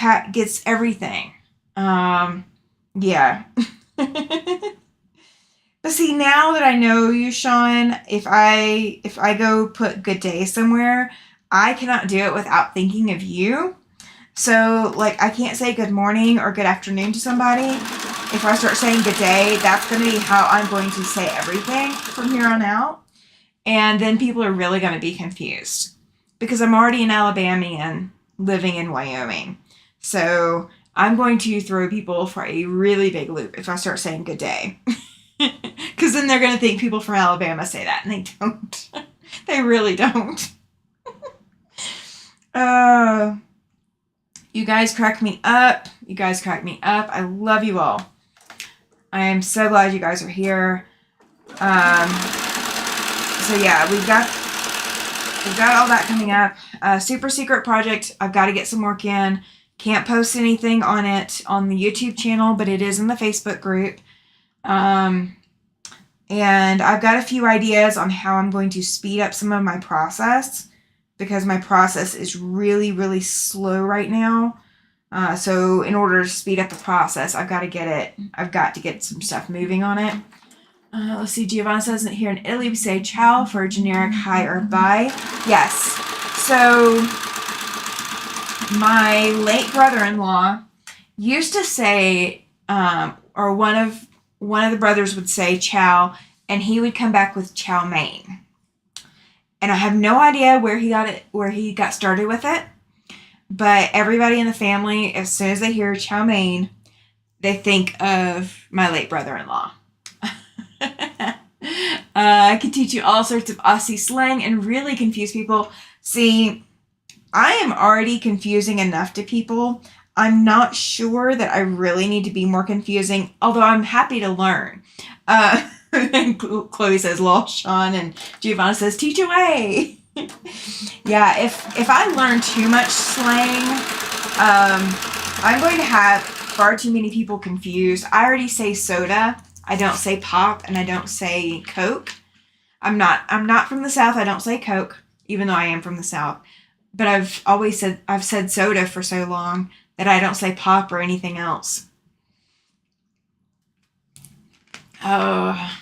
everything. Yeah. But see, now that I know you, Sean, if I go put good day somewhere, I cannot do it without thinking of you. So, like, I can't say good morning or good afternoon to somebody. If I start saying good day, that's going to be how I'm going to say everything from here on out. And then people are really going to be confused. Because I'm already an Alabamian living in Wyoming. So, I'm going to throw people for a really big loop if I start saying good day. Because then they're going to think people from Alabama say that, and they don't. They really don't. You guys crack me up. You guys crack me up. I love you all. I am so glad you guys are here. So yeah, we've got all that coming up. Super secret project. I've got to get some work in. Can't post anything on it on the YouTube channel, but it is in the Facebook group. And I've got a few ideas on how I'm going to speed up some of my process because my process is really, really slow right now. So in order to speed up the process, I've got to get some stuff moving on it. Let's see, Giovanna says that here in Italy we say ciao for generic hi or bye. Yes. So my late brother-in-law used to say, or one of the brothers would say ciao, and he would come back with chow mein. And I have no idea where he got started with it. But everybody in the family, as soon as they hear chow mein, they think of my late brother-in-law. I can teach you all sorts of Aussie slang and really confuse people. See, I am already confusing enough to people. I'm not sure that I really need to be more confusing, although I'm happy to learn. And Chloe says, lol, Sean, and Giovanna says, teach away. Yeah, if I learn too much slang, I'm going to have far too many people confused. I already say soda. I don't say pop, and I don't say Coke. I'm not from the South. I don't say Coke, even though I am from the South. But I've said soda for so long that I don't say pop or anything else. Oh,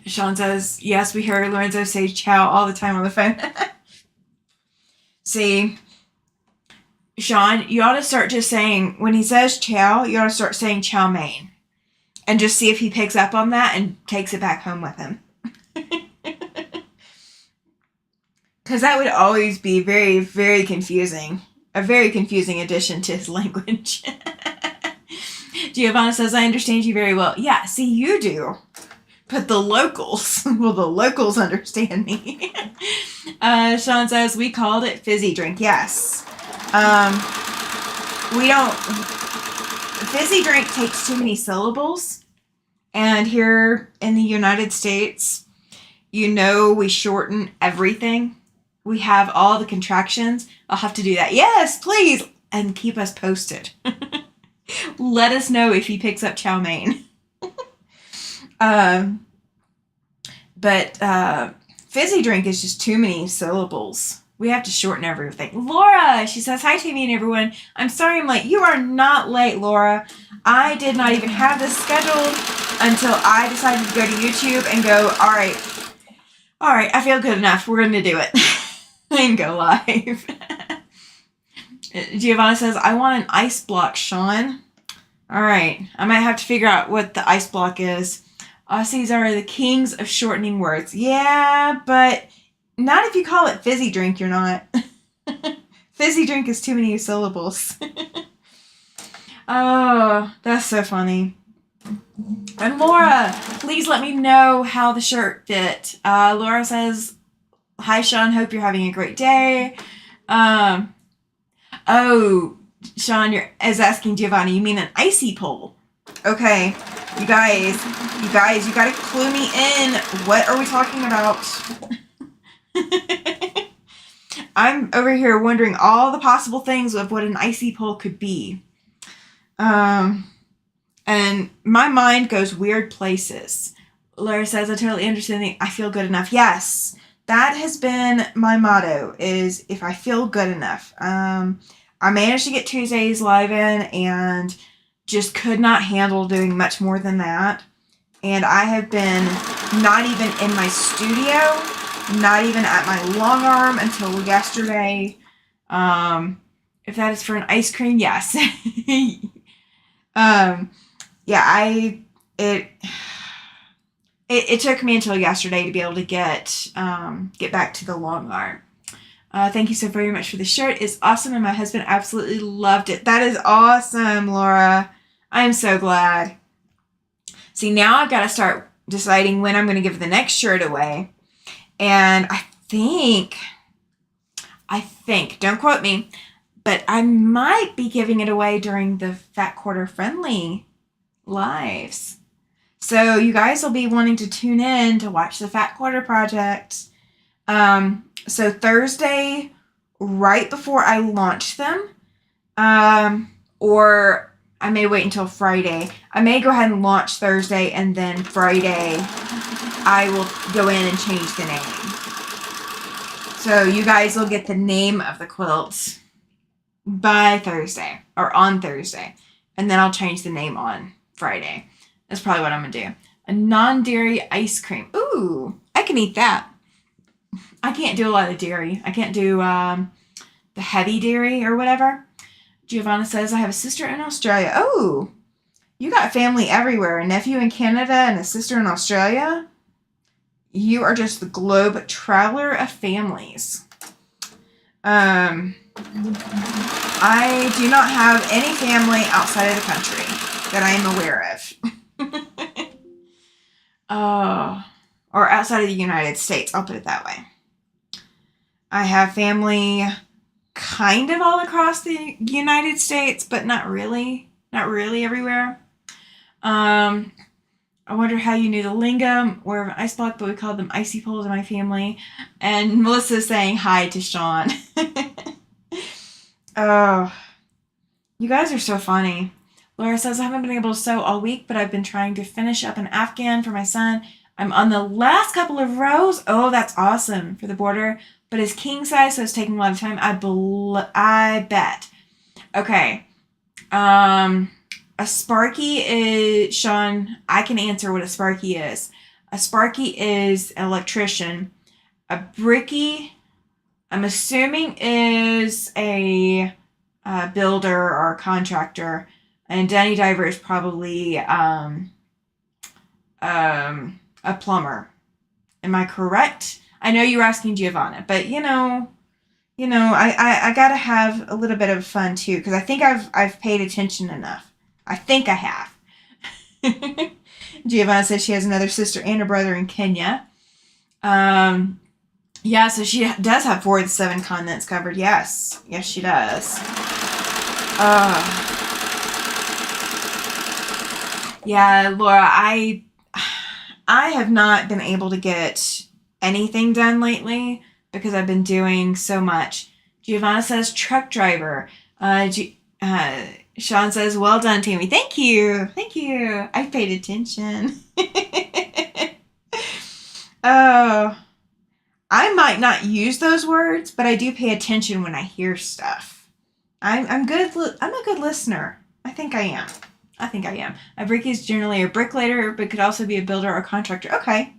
Sean says, yes, we hear Lorenzo say ciao all the time on the phone. See, Sean, you ought to start just saying, when he says ciao, you ought to start saying chow mein. And just see if he picks up on that and takes it back home with him. Because that would always be very, very confusing. A very confusing addition to his language. Giovanna says, I understand you very well. Yeah, see, you do. But the locals, well, the locals understand me. Sean says, we called it fizzy drink. Yes. We don't... Fizzy drink takes too many syllables. And here in the United States, we shorten everything. We have all the contractions. I'll have to do that. Yes, please. And keep us posted. Let us know if he picks up chow mein. But fizzy drink is just too many syllables. We have to shorten everything. Laura, she says, hi, Tammy and everyone. I'm sorry I'm late. You are not late, Laura. I did not even have this scheduled until I decided to go to YouTube and go, all right, I feel good enough. We're going to do it. And go live. Giovanna says, I want an ice block, Sean. All right. I might have to figure out what the ice block is. Aussies are the kings of shortening words. Yeah, but not if you call it fizzy drink, you're not. Fizzy drink is too many syllables. Oh, that's so funny. And Laura, please let me know how the shirt fit. Laura says, hi, Sean. Hope you're having a great day. Oh, Sean is asking Giovanni, you mean an icy pole? Okay, you guys, you got to clue me in. What are we talking about? I'm over here wondering all the possible things of what an icy pole could be. And my mind goes weird places. Laura says, I totally understand. I feel good enough. Yes, that has been my motto, is if I feel good enough. I managed to get Tuesdays live in and just could not handle doing much more than that. And I have been not even in my studio, not even at my long arm until yesterday. If that is for an ice cream, yes. Yeah, it took me until yesterday to be able to get back to the long arm. Thank you so very much for the shirt. It's awesome, and my husband absolutely loved it. That is awesome, Laura. I'm so glad. See, now I've got to start deciding when I'm going to give the next shirt away. And I think, don't quote me, but I might be giving it away during the Fat Quarter Friendly lives. So you guys will be wanting to tune in to watch the Fat Quarter Project. So Thursday, right before I launch them, or I may wait until Friday. I may go ahead and launch Thursday, and then Friday I will go in and change the name. So you guys will get the name of the quilts by Thursday or on Thursday. And then I'll change the name on Friday. That's probably what I'm going to do. A non-dairy ice cream. Ooh, I can eat that. I can't do a lot of dairy. I can't do the heavy dairy or whatever. Giovanna says, I have a sister in Australia. Oh, you got family everywhere. A nephew in Canada and a sister in Australia. You are just the globe traveler of families. I do not have any family outside of the country that I am aware of. Or outside of the United States, I'll put it that way. I have family kind of all across the United States, but not really. Not really everywhere. I wonder how you knew the lingam or an ice block, but we called them icy poles in my family. And Melissa's saying hi to Sean. Oh, you guys are so funny. Laura says, I haven't been able to sew all week, but I've been trying to finish up an Afghan for my son. I'm on the last couple of rows. Oh, that's awesome for the border. But it's king size, so it's taking a lot of time. I bet. Okay. A Sparky is, Sean, I can answer what a Sparky is. A Sparky is an electrician. A Bricky, I'm assuming, is a builder or a contractor. And Danny Diver is probably a plumber. Am I correct? I know you were asking Giovanna, but I gotta have a little bit of fun too, because I think I've paid attention enough. I think I have. Giovanna says she has another sister and a brother in Kenya. Yeah, so she does have 4 of the 7 continents covered. Yes, she does. Yeah, Laura, I have not been able to get anything done lately because I've been doing so much. Giovanna says truck driver. Sean says, well done, Tammy. Thank you. I paid attention. Oh, I might not use those words, but I do pay attention when I hear stuff. I'm good. I'm a good listener. I think I am. A brickie is generally a bricklayer, but could also be a builder or contractor. Okay.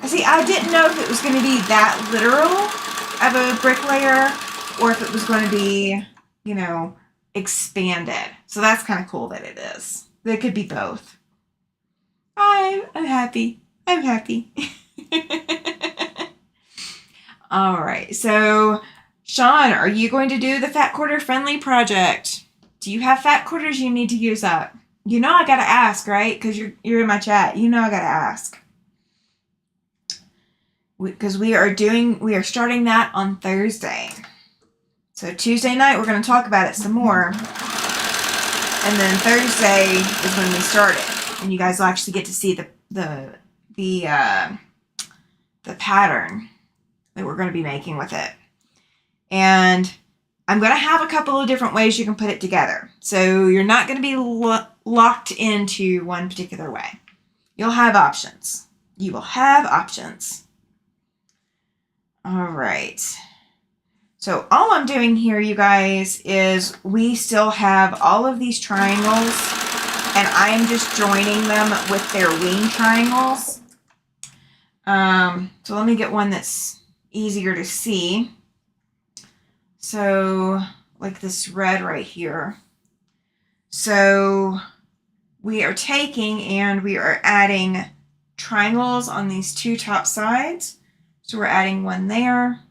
See, I didn't know if it was going to be that literal of a bricklayer or if it was going to be, expanded. So that's kind of cool that it is. It could be both. I'm happy. All right. So, Sean, are you going to do the fat quarter friendly project? Do you have fat quarters you need to use up? I got to ask, right? Because you're in my chat. I got to ask. Because we are starting that on Thursday. So Tuesday night, we're going to talk about it some more. And then Thursday is when we start it. And you guys will actually get to see the pattern that we're going to be making with it. And I'm going to have a couple of different ways you can put it together. So you're not going to be locked into one particular way. You'll have options. You will have options. All right. So all I'm doing here, you guys, is we still have all of these triangles, and I'm just joining them with their wing triangles. So let me get one that's easier to see. So like this red right here. So we are taking and we are adding triangles on these 2 top sides. So we're adding one there.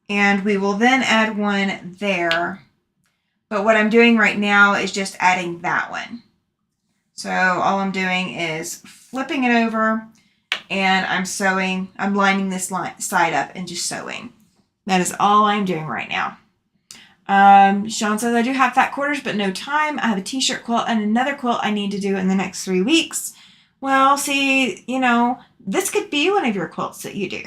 And we will then add one there. But what I'm doing right now is just adding that one. So all I'm doing is flipping it over and I'm lining this side up and just sewing. That is all I'm doing right now. Sean says, I do have fat quarters, but no time. I have a t-shirt quilt and another quilt I need to do in the next 3 weeks. Well, see, this could be one of your quilts that you do.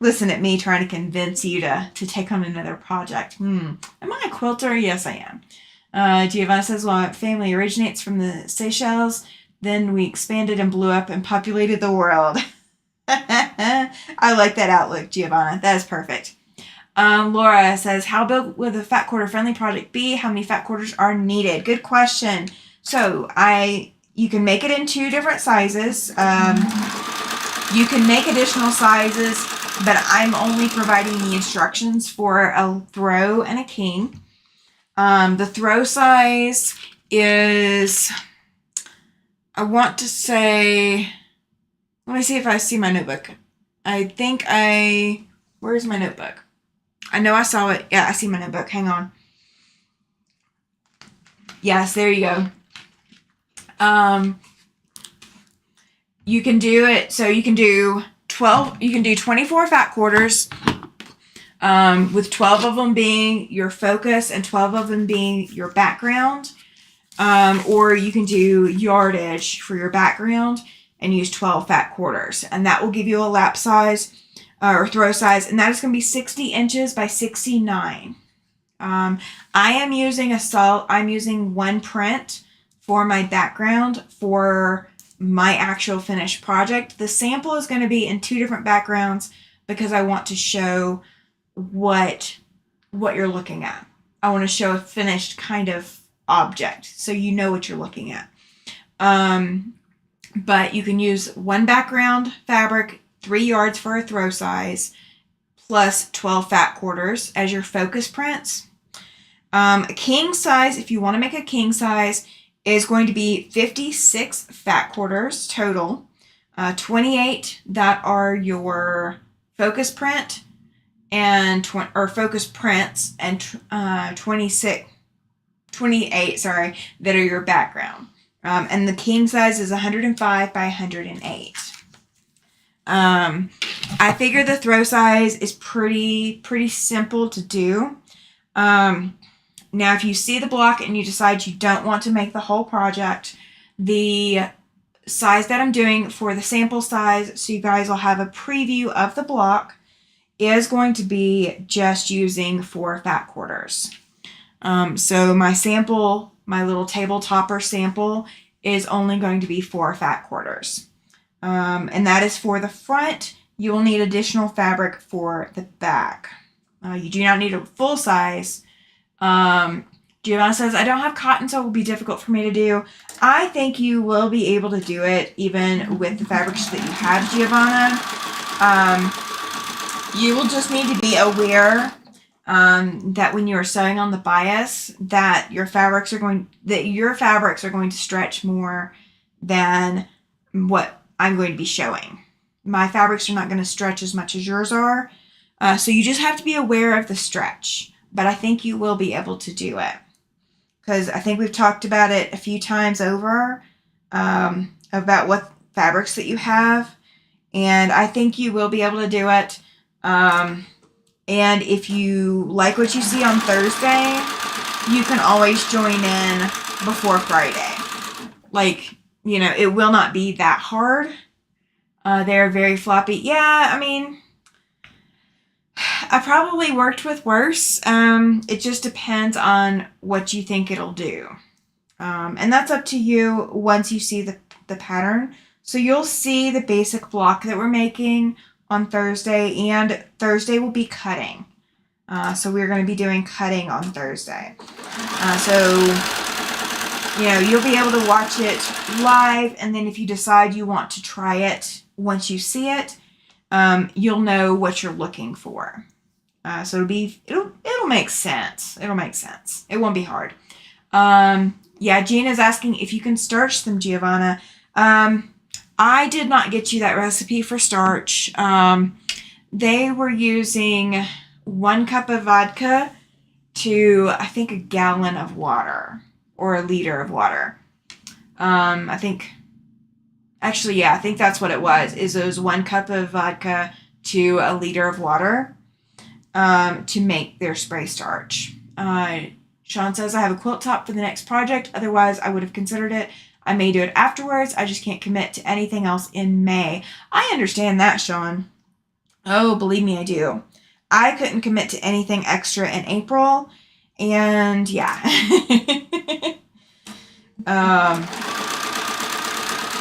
Listen at me trying to convince you to take on another project. Am I a quilter? Yes, I am. Giovanna says, well, my family originates from the Seychelles. Then we expanded and blew up and populated the world. I like that outlook, Giovanna. That is perfect. Laura says, how big would the fat quarter friendly project be? How many fat quarters are needed? Good question. So you can make it in 2 different sizes. You can make additional sizes, but I'm only providing the instructions for a throw and a king. The throw size is, I want to say, let me see if I see my notebook. Where's my notebook? I know I saw it. Yeah, I see my notebook. Hang on. Yes, there you go. You can do it. So you can do 24 fat quarters, with 12 of them being your focus and 12 of them being your background. Or you can do yardage for your background and use 12 fat quarters. And that will give you a lap size or throw size. And that is going to be 60 inches by 69. I'm using one print for my background for my actual finished project. The sample is going to be in 2 different backgrounds because I want to show what you're looking at. I want to show a finished kind of object so you know what you're looking at. But you can use one background fabric, 3 yards for a throw size, plus 12 fat quarters as your focus prints. A king size, if you want to make a king size, is going to be 56 fat quarters total, 28 that are your focus print and focus prints, and 28 that are your background. And the king size is 105 by 108. I figure the throw size is pretty simple to do. Now, if you see the block and you decide you don't want to make the whole project, the size that I'm doing for the sample size, so you guys will have a preview of the block, is going to be just using 4 fat quarters. So my sample, my little table topper sample, is only going to be 4 fat quarters. And that is for the front. You will need additional fabric for the back. You do not need a full size. Giovanna says, I don't have cotton, so it will be difficult for me to do. I think you will be able to do it even with the fabrics that you have, Giovanna. You will just need to be aware that when you are sewing on the bias, that your fabrics are going to stretch more than what I'm going to be showing. My fabrics are not going to stretch as much as yours are. So you just have to be aware of the stretch. But I think you will be able to do it. Because I think we've talked about it a few times over, about what fabrics that you have. And I think you will be able to do it. And if you like what you see on Thursday, you can always join in before Friday. Like, it will not be that hard. They're very floppy. Yeah, I mean, I probably worked with worse. It just depends on what you think it'll do. And that's up to you once you see the pattern. So you'll see the basic block that we're making on Thursday, and Thursday will be cutting. So we're going to be doing cutting on Thursday. You'll be able to watch it live, and then if you decide you want to try it once you see it, you'll know what you're looking for. So it'll make sense. It'll make sense. It won't be hard. Gina's asking if you can starch them, Giovanna. I did not get you that recipe for starch. They were using 1 cup of vodka to, I think, a gallon of water or a liter of water. I think that's what it was. It was 1 cup of vodka to a liter of water to make their spray starch. Sean says, I have a quilt top for the next project. Otherwise, I would have considered it. I may do it afterwards. I just can't commit to anything else in May. I understand that, Sean. Oh, believe me, I do. I couldn't commit to anything extra in April. And yeah.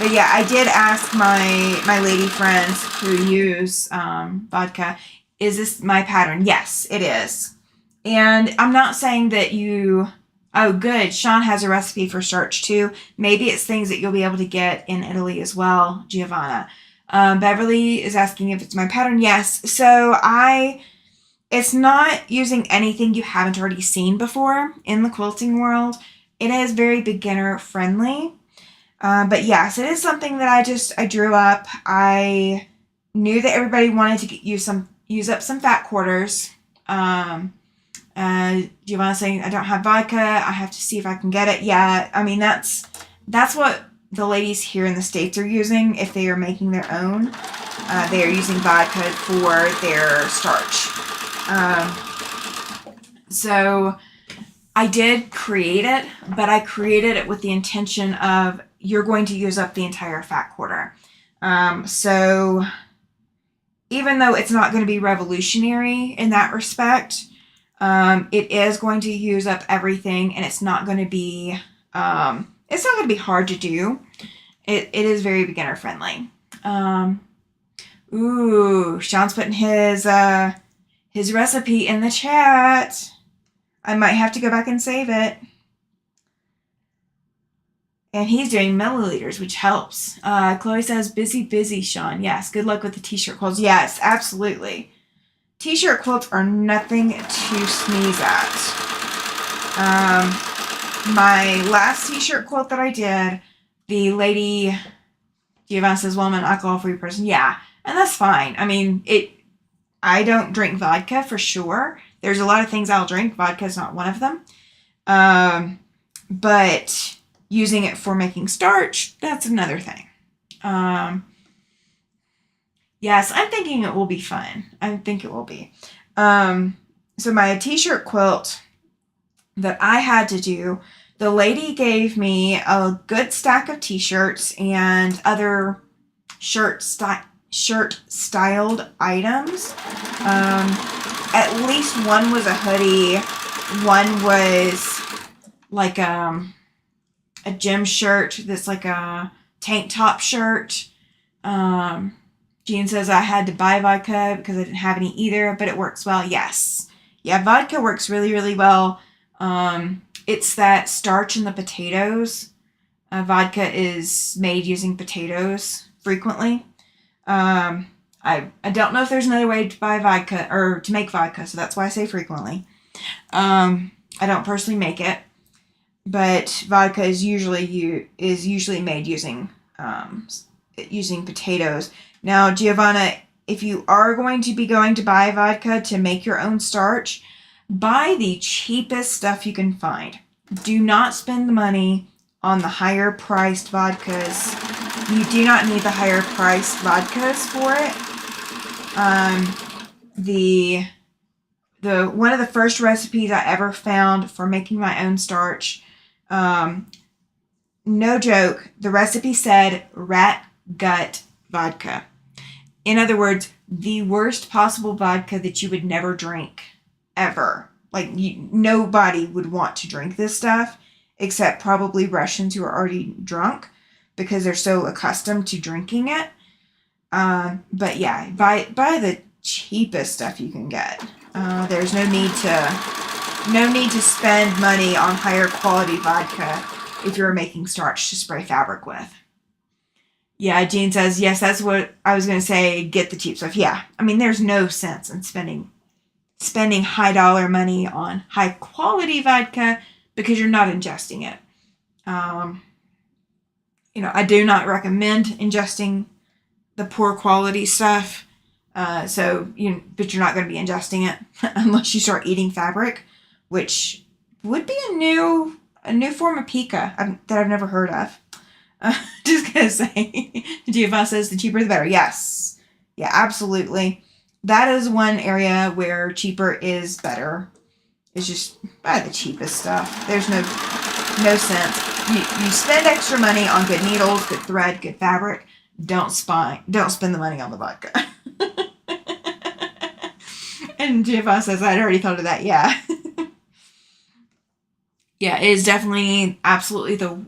But yeah, I did ask my lady friends who use vodka, is this my pattern? Yes, it is. And I'm not saying that you... Oh, good. Sean has a recipe for starch too. Maybe it's things that you'll be able to get in Italy as well, Giovanna. Beverly is asking if it's my pattern. Yes. So it's not using anything you haven't already seen before in the quilting world. It is very beginner friendly. But yes, it is something that I drew up. I knew that everybody wanted to use up some fat quarters. Giovanna saying, I don't have vodka. I have to see if I can get it. Yeah, I mean, that's what the ladies here in the States are using if they are making their own. They are using vodka for their starch. So I did create it, but I created it with the intention of you're going to use up the entire fat quarter. So even though it's not going to be revolutionary in that respect, it is going to use up everything, and it's not going to be hard to do. It is very beginner friendly. Sean's putting his recipe in the chat. I might have to go back and save it. And he's doing milliliters, which helps. Chloe says, busy, Sean. Yes, good luck with the t-shirt quilts. Yes, absolutely. T-shirt quilts are nothing to sneeze at. My last t-shirt quilt that I did, the lady, Giovanna says, well, I'm an alcohol-free person. Yeah, and that's fine. I mean, I don't drink vodka for sure. There's a lot of things I'll drink. Vodka is not one of them. But using it for making starch, that's another thing. Yes, I'm thinking it will be fun. I think it will be. So my t-shirt quilt that I had to do, the lady gave me a good stack of t-shirts and other shirt-styled items. At least one was a hoodie. One was like a gym shirt that's like a tank top shirt. Jean says I had to buy vodka because I didn't have any either, but it works well. Yes. Yeah, vodka works really, really well. It's that starch in the potatoes. Vodka is made using potatoes frequently. I don't know if there's another way to buy vodka or to make vodka, so that's why I say frequently. I don't personally make it, but vodka is usually made using potatoes. Now, Giovanna, if you are going to buy vodka to make your own starch, buy the cheapest stuff you can find. Do not spend the money on the higher priced vodkas. You do not need the higher priced vodkas for it. The one of the first recipes I ever found for making my own starch, no joke, the recipe said rat gut vodka. In other words, the worst possible vodka that you would never drink, ever. Like, nobody would want to drink this stuff, except probably Russians who are already drunk, because they're so accustomed to drinking it. But yeah, buy the cheapest stuff you can get. There's no need to spend money on higher quality vodka if you're making starch to spray fabric with. Yeah, Jean says, yes, that's what I was going to say, get the cheap stuff. Yeah, I mean, there's no sense in spending high dollar money on high quality vodka because you're not ingesting it. I do not recommend ingesting the poor quality stuff. But you're not going to be ingesting it unless you start eating fabric, which would be a new form of pica that I've never heard of. Just gonna say, Giovanna says the cheaper the better. Yes. Yeah, absolutely. That is one area where cheaper is better. It's just buy the cheapest stuff. There's no sense. You spend extra money on good needles, good thread, good fabric. Don't spend the money on the vodka. And Giovanna says, I'd already thought of that. Yeah. Yeah, it is definitely absolutely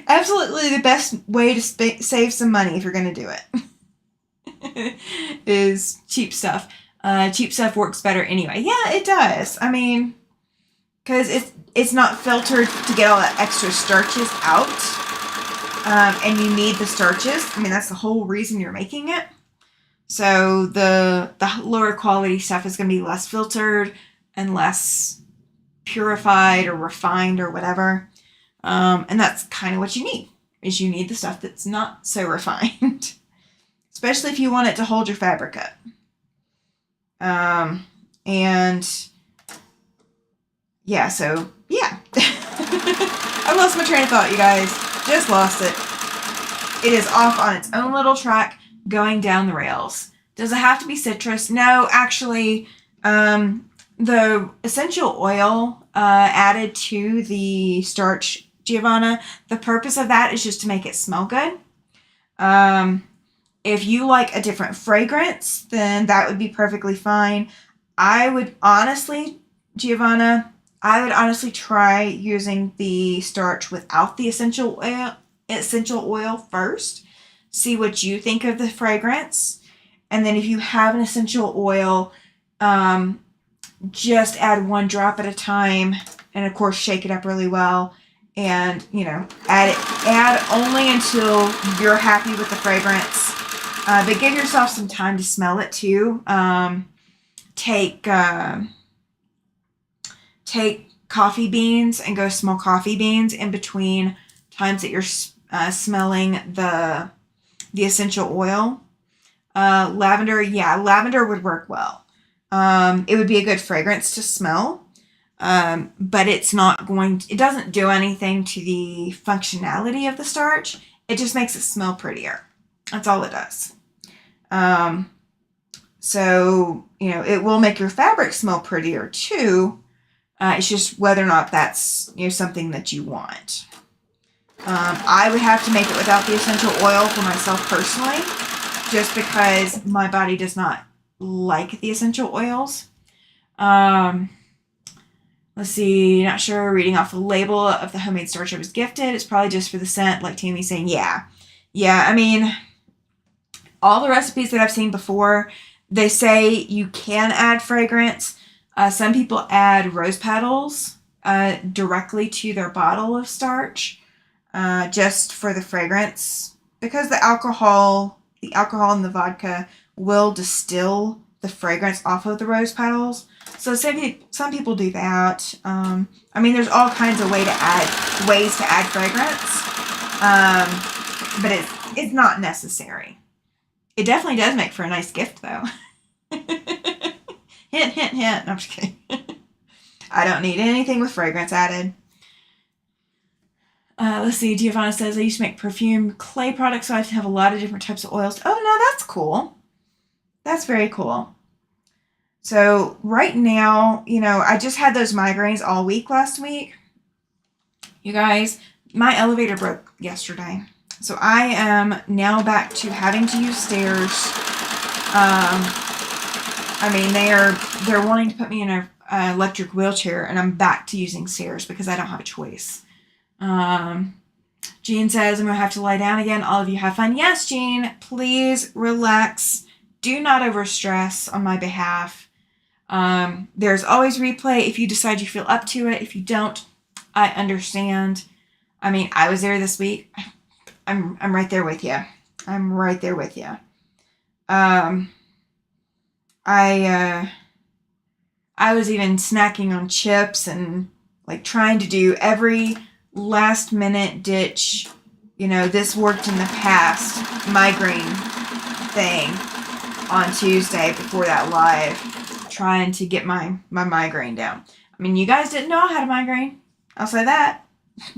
Absolutely the best way to save some money if you're going to do it is cheap stuff. Cheap stuff works better anyway. Yeah, it does. I mean, because it's not filtered to get all the extra starches out. And you need the starches. I mean, that's the whole reason you're making it. So the lower quality stuff is going to be less filtered and less purified or refined or whatever. And that's kind of what you need, is you need the stuff that's not so refined. Especially if you want it to hold your fabric up. And yeah, so yeah. I lost my train of thought, you guys. Just lost it. It is off on its own little track going down the rails. Does it have to be citrus? No, actually, the essential oil added to the starch, Giovanna, the purpose of that is just to make it smell good. If you like a different fragrance, then that would be perfectly fine. I would honestly, Giovanna, try using the starch without the essential oil first. See what you think of the fragrance. And then if you have an essential oil, just add 1 drop at a time. And of course, shake it up really well. And, add only until you're happy with the fragrance. But give yourself some time to smell it too. Take coffee beans and go smell coffee beans in between times that you're smelling the essential oil. Lavender, yeah, lavender would work well. It would be a good fragrance to smell. But it doesn't do anything to the functionality of the starch. It just makes it smell prettier. That's all it does. So, it will make your fabric smell prettier too. It's just whether or not that's, something that you want. I would have to make it without the essential oil for myself personally, just because my body does not like the essential oils. Let's see, not sure, reading off the label of the homemade starch I was gifted. It's probably just for the scent, like Tammy's saying, yeah. Yeah, I mean, all the recipes that I've seen before, they say you can add fragrance. Some people add rose petals directly to their bottle of starch just for the fragrance, because the alcohol in the vodka will distill the fragrance off of the rose petals. So some people do that. I mean, there's all kinds of ways to add fragrance, but it's not necessary. It definitely does make for a nice gift, though. Hint, hint, hint. No, I'm just kidding. I don't need anything with fragrance added. Let's see. Giovanna says, I used to make perfume clay products, so I have a lot of different types of oils. Oh, no, that's cool. That's very cool. So right now, I just had those migraines all week last week. You guys, my elevator broke yesterday. So I am now back to having to use stairs. I mean, they're wanting to put me in an electric wheelchair, and I'm back to using stairs because I don't have a choice. Jean says, I'm going to have to lie down again. All of you have fun. Yes, Jean, please relax. Do not overstress on my behalf. There's always replay if you decide you feel up to it. If you don't, I understand. I mean, I was there this week. I'm right there with you. I'm right there with you. I was even snacking on chips and trying to do every last minute ditch, this worked in the past migraine thing on Tuesday before that live, trying to get my migraine down. I mean, you guys didn't know I had a migraine. I'll say that.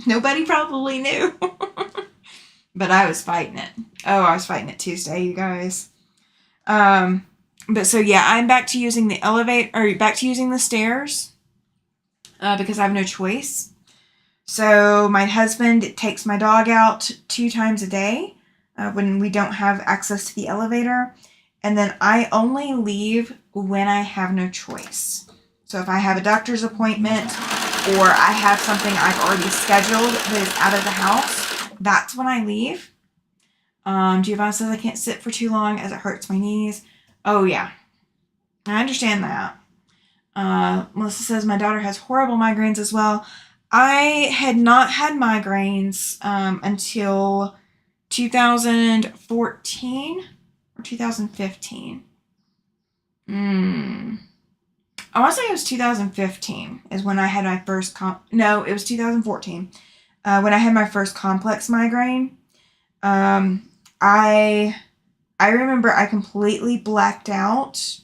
Nobody probably knew. But I was fighting it. Oh, I was fighting it Tuesday, you guys. But so yeah, I'm back to using the back to using the stairs because I have no choice. So my husband takes my dog out 2 times a day when we don't have access to the elevator. And then I only leave when I have no choice. So if I have a doctor's appointment or I have something I've already scheduled that is out of the house, that's when I leave. Giovanna says I can't sit for too long as it hurts my knees. Oh, yeah. I understand that. Melissa says my daughter has horrible migraines as well. I had not had migraines until 2014 or 2015. I want to say it was 2015 is when I had my first no, it was 2014 when I had my first complex migraine. I remember I completely blacked out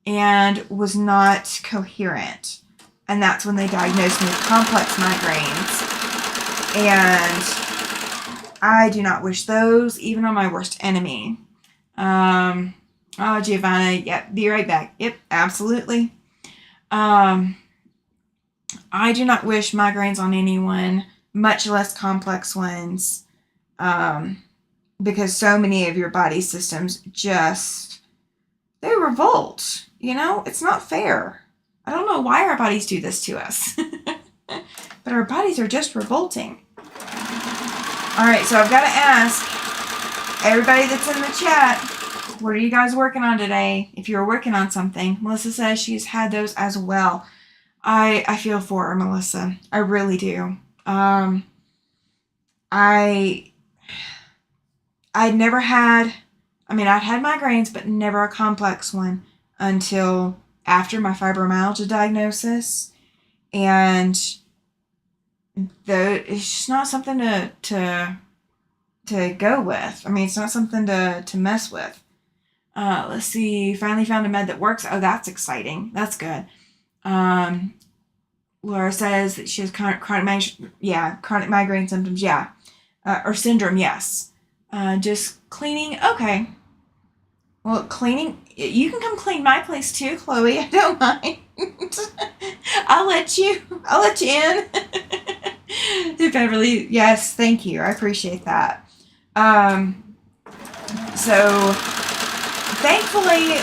and was not coherent. And that's when they diagnosed me with complex migraines. And I do not wish those, even on my worst enemy. Oh, Giovanna, yep, be right back. Yep, absolutely. I do not wish migraines on anyone, much less complex ones, because so many of your body systems they revolt. It's not fair. I don't know why our bodies do this to us, but our bodies are just revolting. All right, so I've got to ask everybody that's in the chat, what are you guys working on today? If you're working on something, Melissa says she's had those as well. I feel for her, Melissa. I really do. I'd had migraines, but never a complex one until after my fibromyalgia diagnosis. And it's just not something to go with. It's not something to mess with. Let's see. Finally found a med that works. Oh, that's exciting. That's good. Laura says that she has chronic migraine symptoms. Yeah. Or syndrome. Yes. Just cleaning. Okay. Well, cleaning. You can come clean my place too, Chloe. I don't mind. I'll let you in. Beverly. Yes. Thank you. I appreciate that. So thankfully,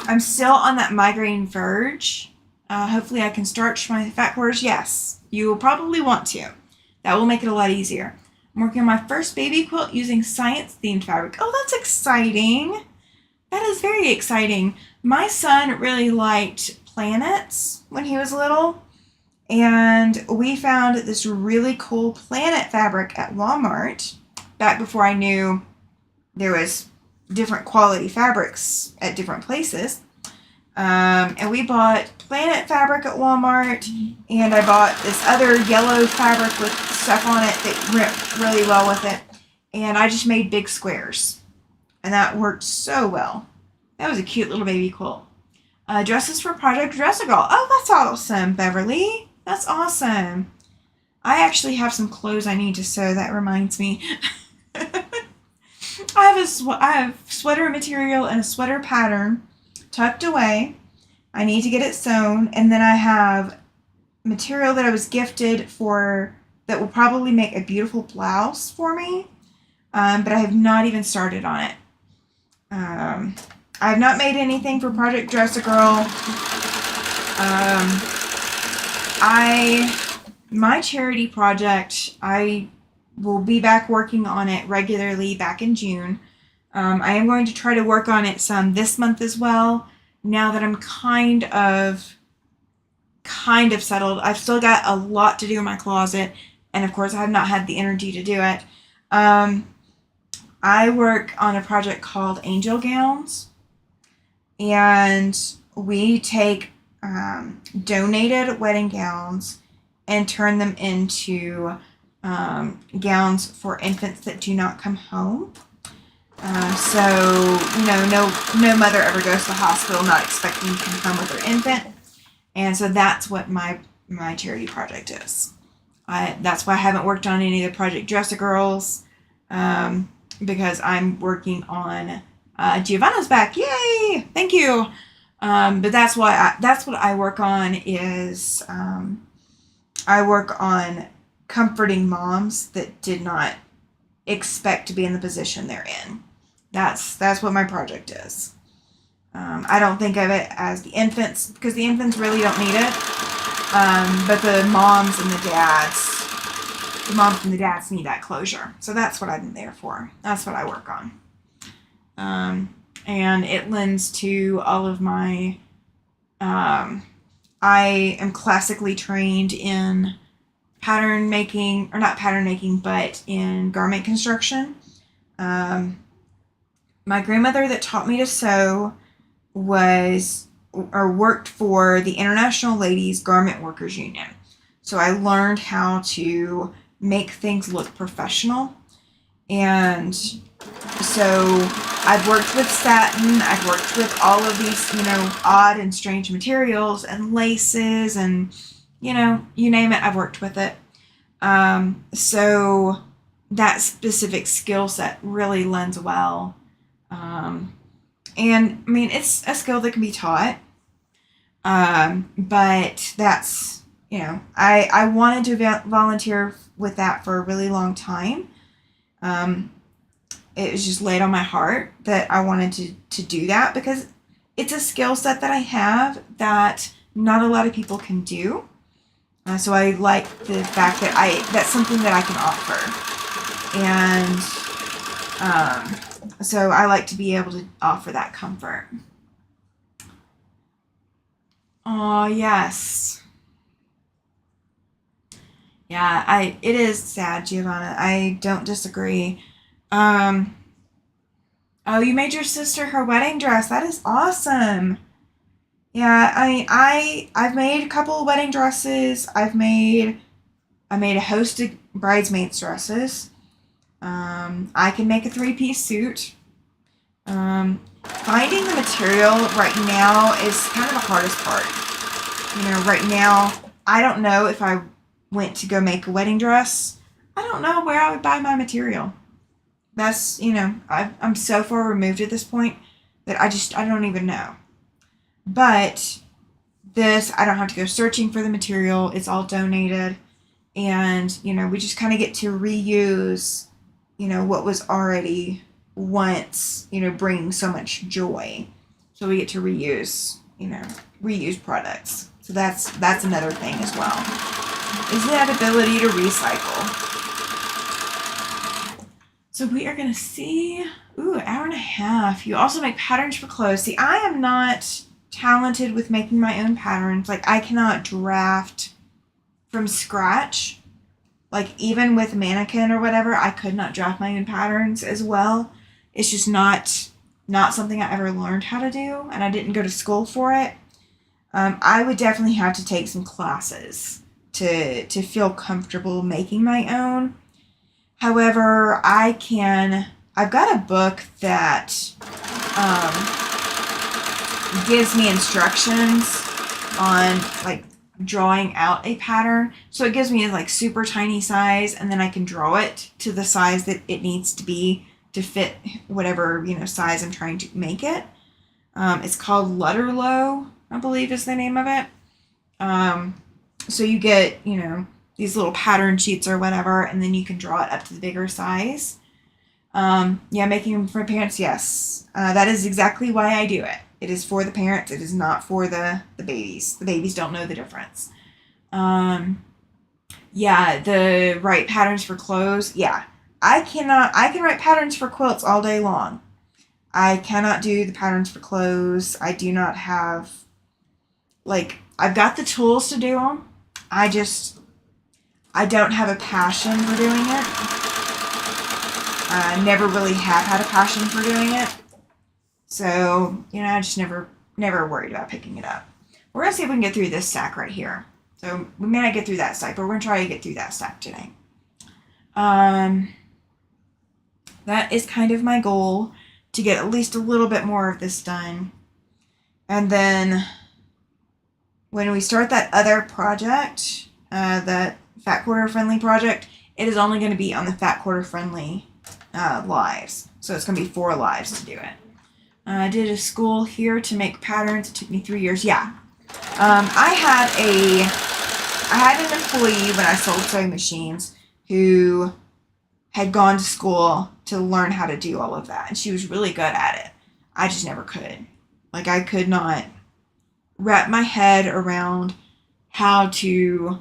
I'm still on that migraine verge. Hopefully I can starch my fat quarters. Yes, you will probably want to. That will make it a lot easier. I'm working on my first baby quilt using science-themed fabric. Oh, that's exciting. That is very exciting. My son really liked planets when he was little. And we found this really cool planet fabric at Walmart back before I knew there was different quality fabrics at different places. And we bought planet fabric at Walmart, and I bought this other yellow fabric with stuff on it that went really well with it. And I just made big squares, and that worked so well. That was a cute little baby quilt. Dresses for Project Dress a Girl. Oh, that's awesome, Beverly. That's awesome. I actually have some clothes I need to sew. That reminds me. I have sweater material and a sweater pattern tucked away. I need to get it sewn. And then I have material that I was gifted for that will probably make a beautiful blouse for me. But I have not even started on it. I have not made anything for Project Dress a Girl. My charity project, I will be back working on it regularly back in June. I am going to try to work on it some this month as well. Now that I'm kind of settled. I've still got a lot to do in my closet, and of course I have not had the energy to do it. I work on a project called Angel Gowns, and we take donated wedding gowns and turn them into gowns for infants that do not come home. So no mother ever goes to the hospital not expecting to come home with their infant. And so that's what my charity project is. That's why I haven't worked on any of the Project Dress a Girls, because I'm working on Giovanna's back. Yay! Thank you. But that's what I work on is I work on comforting moms that did not expect to be in the position they're in. That's what my project is. I don't think of it as the infants, because the infants really don't need it. But the moms and the dads, the moms and the dads need that closure. So that's what I'm there for. That's what I work on. And it lends to all of my, I am classically trained in pattern making, or not pattern making, but in garment construction. My grandmother that taught me to sew worked for the International Ladies Garment Workers Union. So I learned how to make things look professional. And so I've worked with satin, I've worked with all of these, odd and strange materials and laces and, you name it, I've worked with it. So that specific skill set really lends well. And I mean, it's a skill that can be taught. But that's, I wanted to volunteer with that for a really long time. It was just laid on my heart that I wanted to do that because it's a skill set that I have that not a lot of people can do. So I like the fact that that's something that I can offer. And so I like to be able to offer that comfort. Oh, yes. Yeah, it is sad, Giovanna. I don't disagree. Oh, you made your sister her wedding dress. That is awesome. Yeah, I've made a couple of wedding dresses. I made a host of bridesmaids dresses. I can make a 3-piece suit. Finding the material right now is kind of the hardest part. Right now, I don't know if I went to go make a wedding dress. I don't know where I would buy my material. That's, I'm so far removed at this point that I don't even know. But this, I don't have to go searching for the material. It's all donated. And, we just kind of get to reuse, what was already once, bringing so much joy. So we get to reuse products. So that's another thing as well. Is that ability to recycle. So we are going to see, an hour and a half. You also make patterns for clothes. See, I am not talented with making my own patterns. Like, I cannot draft from scratch. Like, even with mannequin or whatever, I could not draft my own patterns as well. It's just not something I ever learned how to do, and I didn't go to school for it. I would definitely have to take some classes to feel comfortable making my own. However, I've got a book that gives me instructions on like drawing out a pattern. So it gives me like super tiny size, and then I can draw it to the size that it needs to be to fit whatever, size I'm trying to make it. It's called Lutterlow, I believe is the name of it. So you get, these little pattern sheets or whatever, and then you can draw it up to the bigger size. Making them for parents, yes. That is exactly why I do it. It is for the parents. It is not for the babies. The babies don't know the difference. The right patterns for clothes. Yeah. I can write patterns for quilts all day long. I cannot do the patterns for clothes. I do not have, I've got the tools to do them. I don't have a passion for doing it. I never really have had a passion for doing it. So, I just never worried about picking it up. We're going to see if we can get through this stack right here. So, we may not get through that stack, but we're going to try to get through that stack today. That is kind of my goal, to get at least a little bit more of this done. And then, when we start that other project, that Fat Quarter Friendly project, it is only going to be on the Fat Quarter Friendly lives. So it's going to be 4 lives to do it. I did a school here to make patterns. It took me 3 years. Yeah. I had an employee when I sold sewing machines who had gone to school to learn how to do all of that. And she was really good at it. I just never could. I could not wrap my head around how to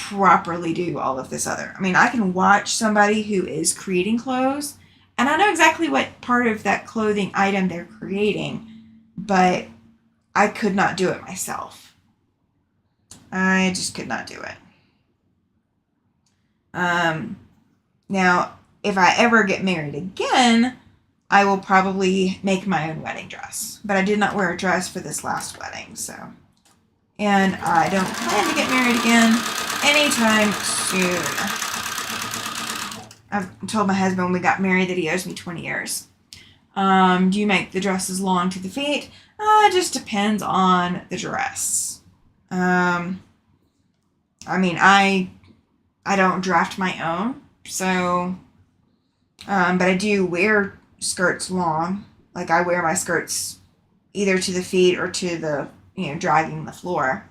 properly do all of this other. I mean, I can watch somebody who is creating clothes, and I know exactly what part of that clothing item they're creating, but I could not do it myself. I just could not do it. Now, if I ever get married again, I will probably make my own wedding dress. But I did not wear a dress for this last wedding, so. And I don't plan to get married again anytime soon. I've told my husband when we got married that he owes me 20 years. Do you make the dresses long to the feet? It just depends on the dress. I mean, I don't draft my own, so, but I do wear skirts long. Like, I wear my skirts either to the feet or to the, dragging the floor.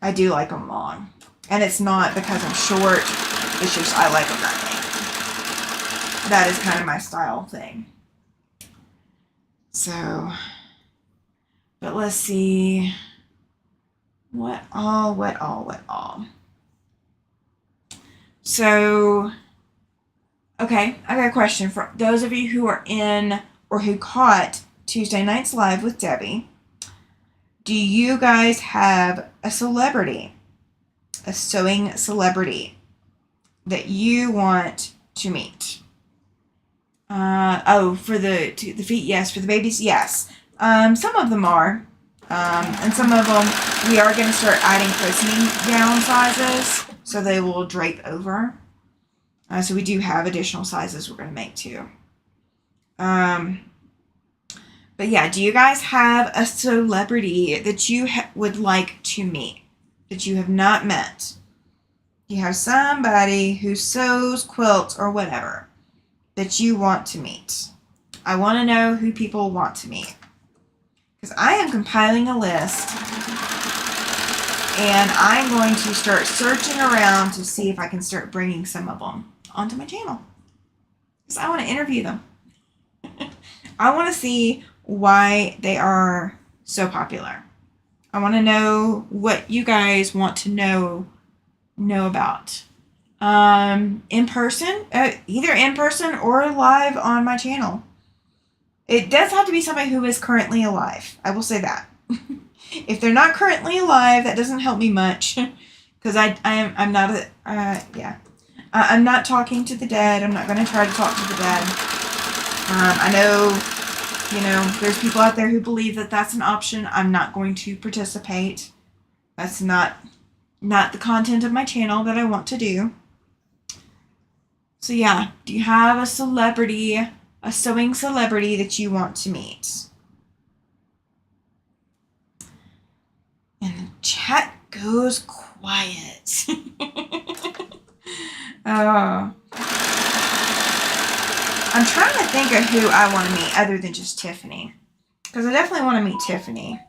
I do like them long. And it's not because I'm short, it's just I like them that way. That is kind of my style thing. So, but let's see. What all? So, okay, I got a question for those of you who are in or who caught Tuesday Nights Live with Debbie. Do you guys have a celebrity, a sewing celebrity that you want to meet? For the feet, yes. For the babies, yes. Some of them are. And some of them, we are going to start adding christening gown sizes, so they will drape over. So we do have additional sizes we're going to make too. But yeah, do you guys have a celebrity that you would like to meet, that you have not met? You have somebody who sews, quilts, or whatever that you want to meet. I want to know who people want to meet. Because I am compiling a list, and I'm going to start searching around to see if I can start bringing some of them onto my channel. Because I want to interview them. I want to see why they are so popular. I want to know what you guys want to know about. In person, either in person or live on my channel. It does have to be somebody who is currently alive. I will say that. If they're not currently alive, that doesn't help me much, because I'm not I'm not talking to the dead. I'm not going to try to talk to the dead. I know, there's people out there who believe that that's an option. I'm not going to participate. That's not the content of my channel that I want to do. So yeah, do you have a celebrity, a sewing celebrity that you want to meet? And the chat goes quiet. Oh. I'm trying to think of who I want to meet other than just Tiffany. Because I definitely want to meet Tiffany.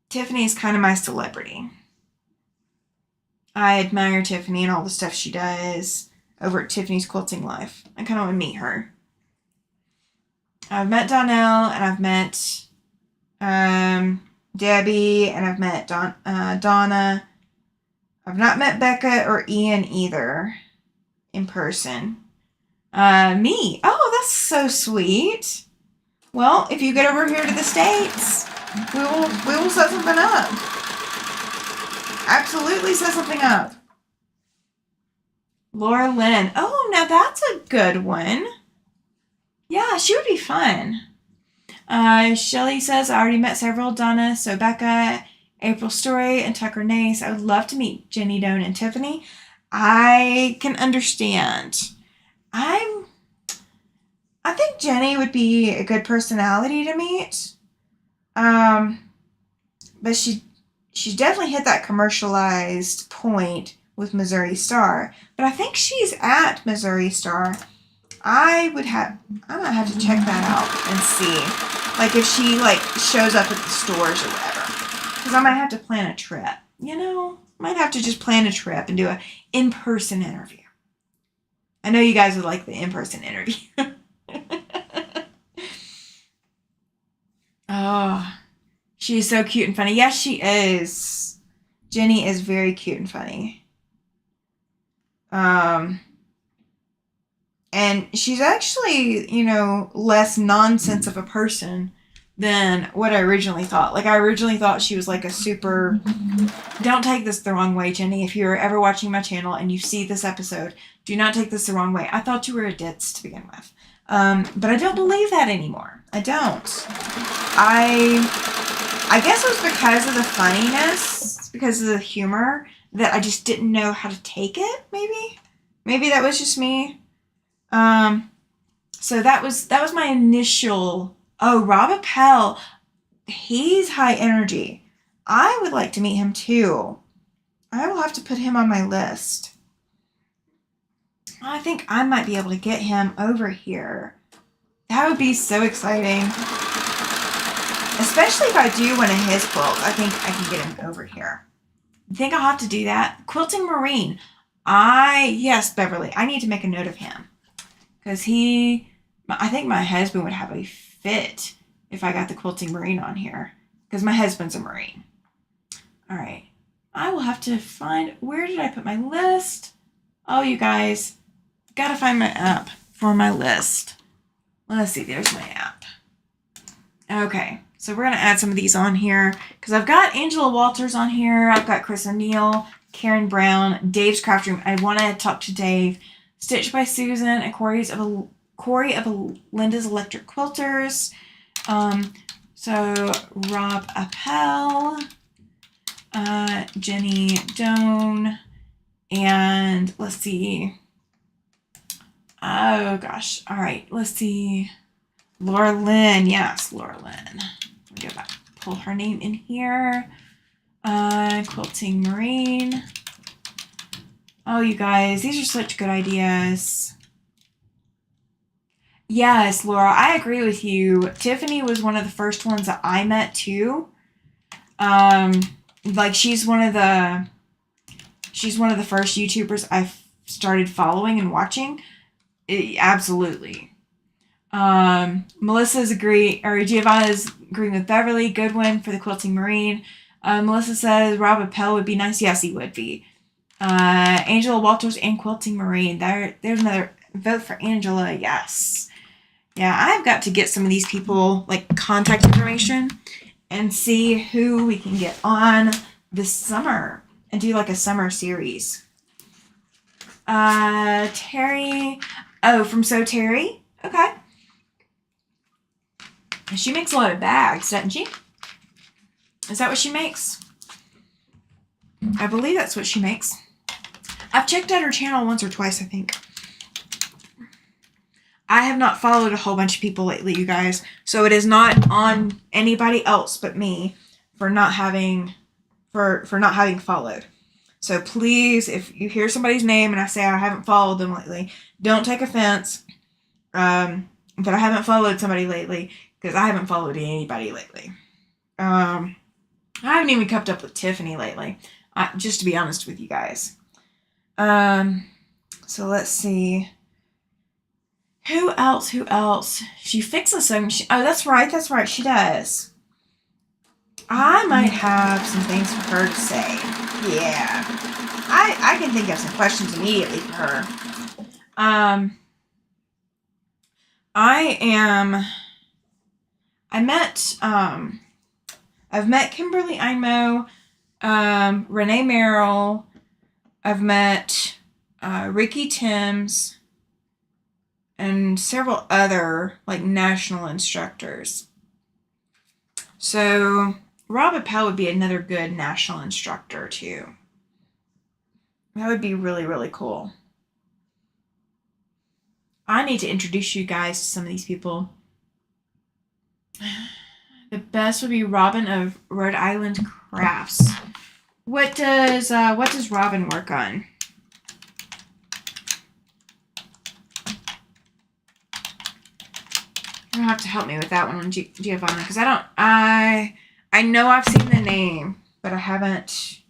Tiffany is kind of my celebrity. I admire Tiffany and all the stuff she does over at Tiffany's Quilting Life. I kind of want to meet her. I've met Donnell, and I've met Debbie, and I've met Donna. I've not met Becca or Ian either in person. Me. Oh, that's so sweet. Well, if you get over here to the States, we will set something up. Absolutely set something up. Laura Lynn. Oh, now that's a good one. Yeah, she would be fun. Shelly says, I already met several. Donna, so Becca, April Story, and Tucker Nace. I would love to meet Jenny Doan and Tiffany. I can understand. I think Jenny would be a good personality to meet. But she's definitely hit that commercialized point with Missouri Star. But I think she's at Missouri Star. I might have to check that out and see. Like, if she, shows up at the stores or whatever. Because I might have to plan a trip. Might have to just plan a trip and do an in-person interview. I know you guys would like the in-person interview. Oh, she is so cute and funny. Yes, she is. Jenny is very cute and funny. And she's actually, you know, less nonsense of a person than what I originally thought. Like, I originally thought she was like a super... Don't take this the wrong way, Jenny. If you're ever watching my channel and you see this episode, do not take this the wrong way. I thought you were a ditz to begin with. But I don't believe that anymore. I don't. I guess it was because of the funniness, because of the humor, that I just didn't know how to take it, maybe? Maybe that was just me. So that was my initial... Oh, Rob Appel. He's high energy. I would like to meet him too. I will have to put him on my list. I think I might be able to get him over here. That would be so exciting. Especially if I do one of his quilts. I think I can get him over here. I think I'll have to do that. Quilting Marine. Yes, Beverly. I need to make a note of him. Because I think my husband would have a fit if I got the Quilting Marine on here. Because my husband's a Marine. All right. I will have to find... Where did I put my list? Oh, you guys. Got to find my app for my list. Let's see. There's my app. Okay. So we're going to add some of these on here. Because I've got Angela Walters on here. I've got Chris O'Neill, Karen Brown, Dave's Craft Room. I want to talk to Dave. Stitched by Susan and Corey of Linda's Electric Quilters. So Rob Appel, Jenny Doan, and let's see. Oh gosh. All right. Let's see. Laura Lynn. Yes, Laura Lynn. Let me go back. Pull her name in here. Quilting Marine. Oh, you guys, these are such good ideas. Yes, Laura, I agree with you. Tiffany was one of the first ones that I met too. Like she's one of the first YouTubers I started following and watching. Absolutely. Giovanna's agreeing with Beverly. Good one for the Quilting Marine. Melissa says Rob Appel would be nice. Yes, he would be. Angela Walters and Quilting Marine. There's another vote for Angela. Yes. Yeah, I've got to get some of these people, like, contact information and see who we can get on this summer and do, like, a summer series. Terry. Oh, from So Terry? Okay. She makes a lot of bags, doesn't she? Is that what she makes? I believe that's what she makes. I've checked out her channel once or twice, I think. I have not followed a whole bunch of people lately, you guys. So it is not on anybody else but me for not having followed. So please, if you hear somebody's name and I say I haven't followed them lately, don't take offense that I haven't followed somebody lately, because I haven't followed anybody lately. I haven't even kept up with Tiffany lately, just to be honest with you guys. So let's see. Who else? She fixes some. Oh, that's right. She does. I might have some things for her to say. Yeah. I can think of some questions immediately for her. I've met Kimberly Einmo, Renee Merrill. I've met Ricky Timms and several other, like, national instructors. So Rob Appel would be another good national instructor too. That would be really, really cool. I need to introduce you guys to some of these people. The best would be Robin of Rhode Island Crafts. What does Robin work on? You're gonna have to help me with that one on Giovanna, because I know I've seen the name, but I haven't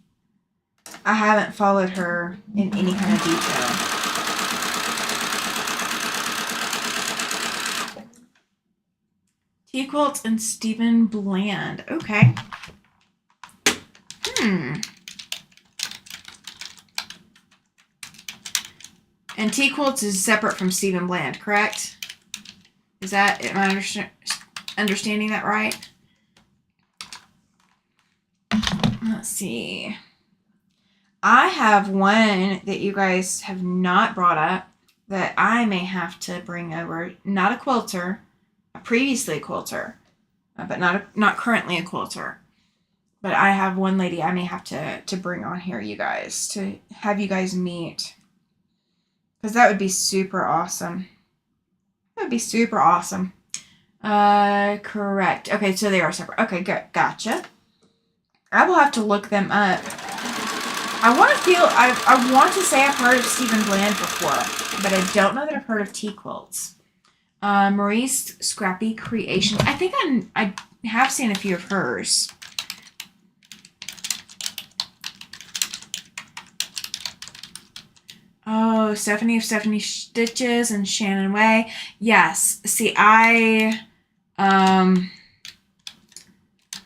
followed her in any kind of detail. T Quilts and Stephen Bland. Okay. And T Quilts is separate from Stephen Bland, correct? Am I understanding that right? Let's see. I have one that you guys have not brought up that I may have to bring over. Not a quilter, previously a quilter, but not currently a quilter. But I have one lady I may have to bring on here, you guys, to have you guys meet. Because that would be super awesome. That would be super awesome. Correct. Okay, so they are separate. Okay, good. Gotcha. I will have to look them up. I want to say I've heard of Stephen Bland before, but I don't know that I've heard of T Quilts. Marie's Scrappy Creations. I think I have seen a few of hers. Oh, Stephanie of Stephanie Stitches and Shannon Way. Yes. See,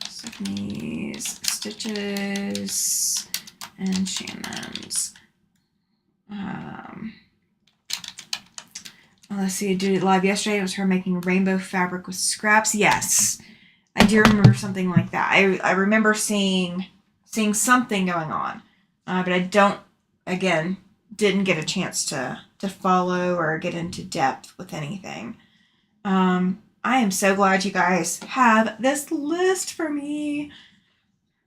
Stephanie's Stitches and Shannon's. Let's see, I did it live yesterday. It was her making rainbow fabric with scraps. Yes. I do remember something like that. I remember seeing something going on. But I didn't get a chance to follow or get into depth with anything. I am so glad you guys have this list for me.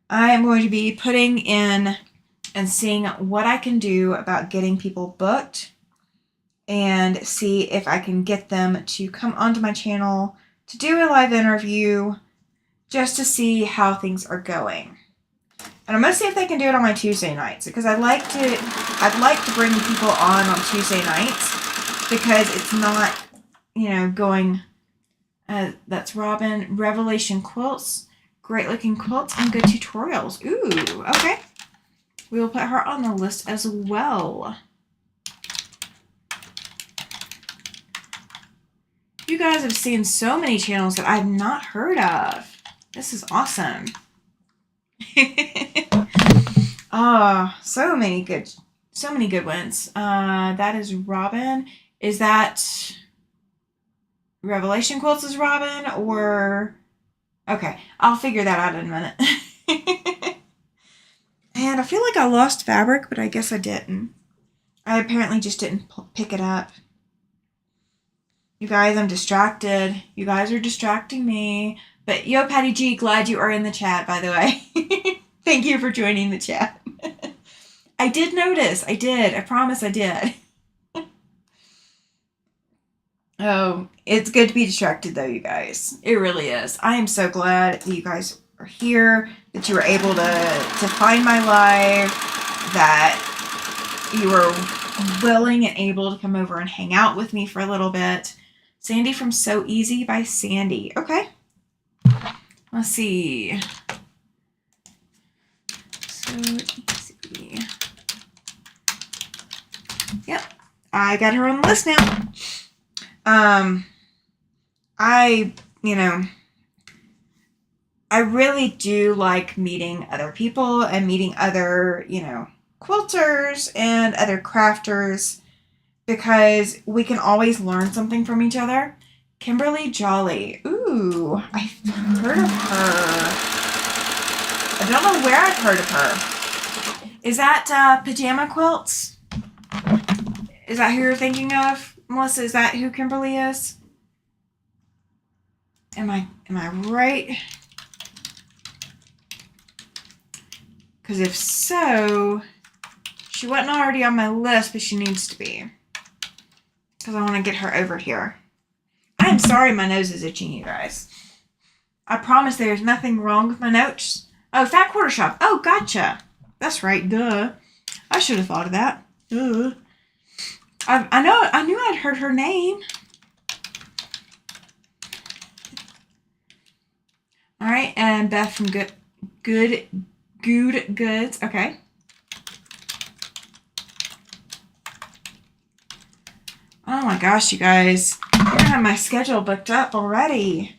I am going to be putting in and seeing what I can do about getting people booked and see if I can get them to come onto my channel to do a live interview just to see how things are going. And I'm going to see if they can do it on my Tuesday nights, because I'd like to bring people on Tuesday nights, because it's not, going, that's Robin, Revelation Quilts, great looking quilts and good tutorials. Ooh, okay. We will put her on the list as well. You guys have seen so many channels that I've not heard of. This is awesome. Oh, so many good ones. That is Robin. Is that Revelation Quilts is Robin, or okay, I'll figure that out in a minute. And I feel like I lost fabric, but I guess I didn't. I apparently just didn't pick it up. You guys, I'm distracted. You guys are distracting me. But yo, Patty G, glad you are in the chat, by the way. Thank you for joining the chat. I did notice. I did. I promise I did. Oh, it's good to be distracted, though, you guys. It really is. I am so glad that you guys are here, that you were able to find my live, that you were willing and able to come over and hang out with me for a little bit. Sandy from So Easy by Sandy. Okay. Let's see. So Easy. Yep. I got her on the list now. I really do like meeting other people and meeting other, quilters and other crafters, because we can always learn something from each other. Kimberly Jolly. Ooh, I've heard of her. I don't know where I've heard of her. Is that Pajama Quilts? Is that who you're thinking of? Melissa, is that who Kimberly is? Am I right? Because if so, she wasn't already on my list, but she needs to be. Because I want to get her over here. I'm sorry my nose is itching, you guys. I promise there's nothing wrong with my notes. Oh, Fat Quarter Shop. Oh, gotcha. That's right. Duh. I should have thought of that. Duh. I knew I'd heard her name. All right, and Beth from Good Goods. Okay. Oh my gosh, you guys. I have my schedule booked up already.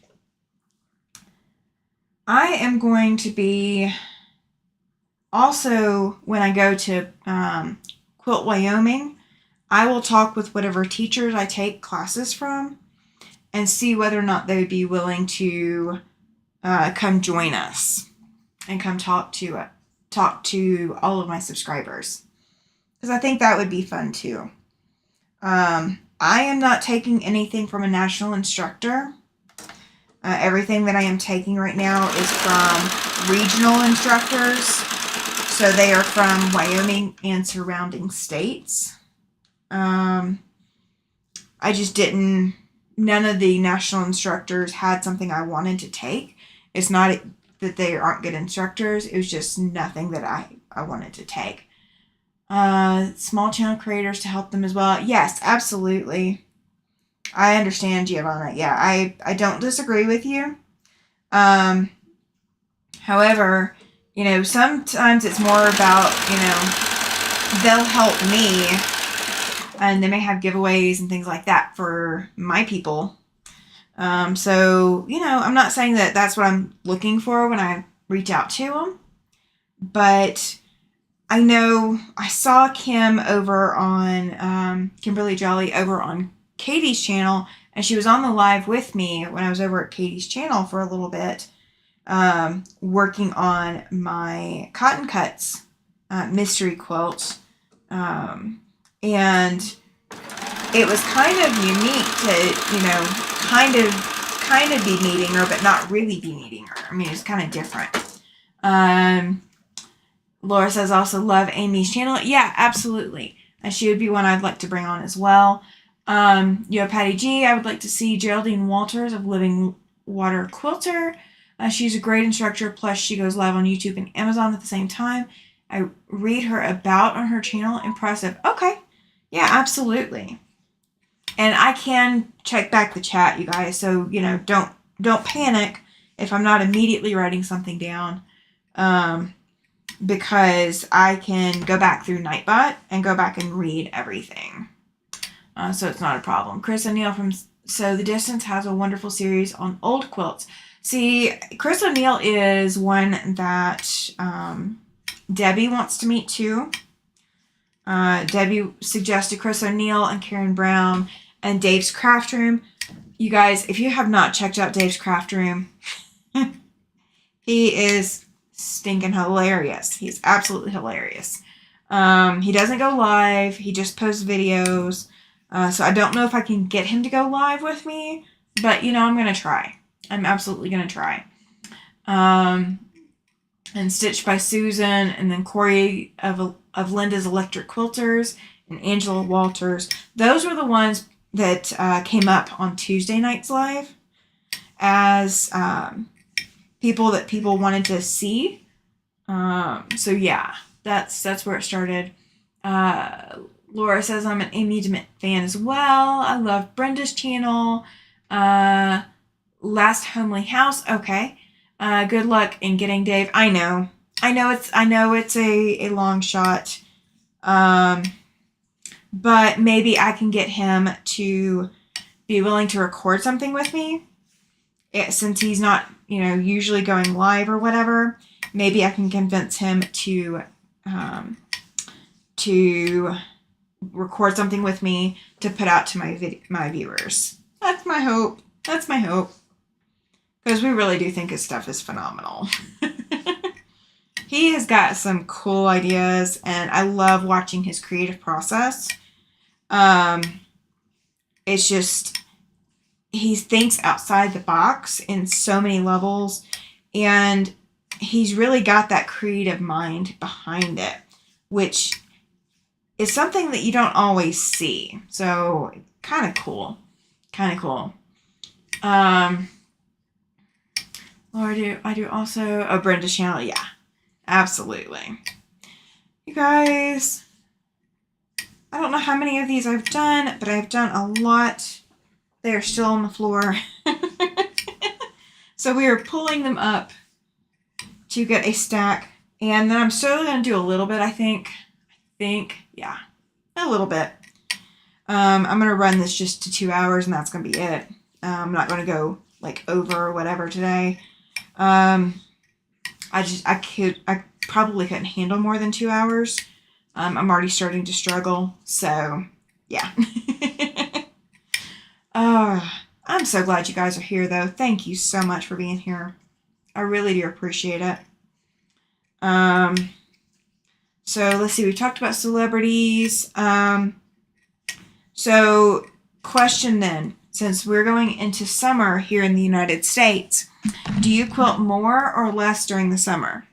I am going to be also, when I go to Quilt Wyoming, I will talk with whatever teachers I take classes from and see whether or not they would be willing to come join us and come talk to all of my subscribers, because I think that would be fun too. I am not taking anything from a national instructor. Everything that I am taking right now is from regional instructors. So they are from Wyoming and surrounding states. I just didn't, none of the national instructors had something I wanted to take. It's not that they aren't good instructors. It was just nothing that I wanted to take. Small channel creators to help them as well. Yes, absolutely. I understand, Giovanna. Yeah, I don't disagree with you. However, you know, sometimes it's more about, you know, they'll help me and they may have giveaways and things like that for my people. So, you know, I'm not saying that that's what I'm looking for when I reach out to them, but I know I saw Kim over on, Kimberly Jolly over on Katie's channel, and she was on the live with me when I was over at Katie's channel for a little bit, working on my Cotton Cuts mystery quilt. And it was kind of unique to, you know, kind of be meeting her, but not really be meeting her. I mean, it's kind of different. Laura says, also love Amy's channel. Yeah, absolutely. And she would be one I'd like to bring on as well. You have Patty G. I would like to see Geraldine Walters of Living Water Quilter. She's a great instructor. Plus, she goes live on YouTube and Amazon at the same time. I read her about on her channel. Impressive. Okay. Yeah, absolutely. And I can check back the chat, you guys. So, you know, don't panic if I'm not immediately writing something down. Because I can go back through Nightbot and go back and read everything. So it's not a problem. Chris O'Neill from So the Distance has a wonderful series on old quilts. See, Chris O'Neill is one that Debbie wants to meet too. Debbie suggested Chris O'Neill and Karen Brown and Dave's Craft Room. You guys, if you have not checked out Dave's Craft Room, he is stinking hilarious. He's absolutely hilarious. He doesn't go live. He just posts videos. So I don't know if I can get him to go live with me, but, you know, I'm going to try. I'm absolutely going to try. And Stitched by Susan, and then Corey of Linda's Electric Quilters, and Angela Walters. Those were the ones that came up on Tuesday night's live as people that people wanted to see. So yeah, that's where it started. Laura says, I'm an Amy DeMint fan as well. I love Brenda's channel. Last Homely House. Okay. Good luck in getting Dave. I know it's a long shot. But maybe I can get him to be willing to record something with me. Since he's not, you know, usually going live or whatever, maybe I can convince him to record something with me to put out to my viewers. That's my hope. That's my hope. Because we really do think his stuff is phenomenal. He has got some cool ideas, and I love watching his creative process. It's just, he thinks outside the box in so many levels, and he's really got that creative mind behind it, which is something that you don't always see. So kind of cool. Laura, I do also, oh, Brenda's channel. Yeah, absolutely. You guys, I don't know how many of these I've done, but I've done a lot. They are still on the floor. So we are pulling them up to get a stack. And then I'm still going to do a little bit, I think. Yeah, a little bit. I'm going to run this just to 2 hours, and that's going to be it. I'm not going to go like over or whatever today. I probably couldn't handle more than 2 hours. I'm already starting to struggle. So Yeah. I'm so glad you guys are here, though. Thank you so much for being here. I really do appreciate it. So let's see. We talked about celebrities. So question then, since we're going into summer here in the United States, do you quilt more or less during the summer?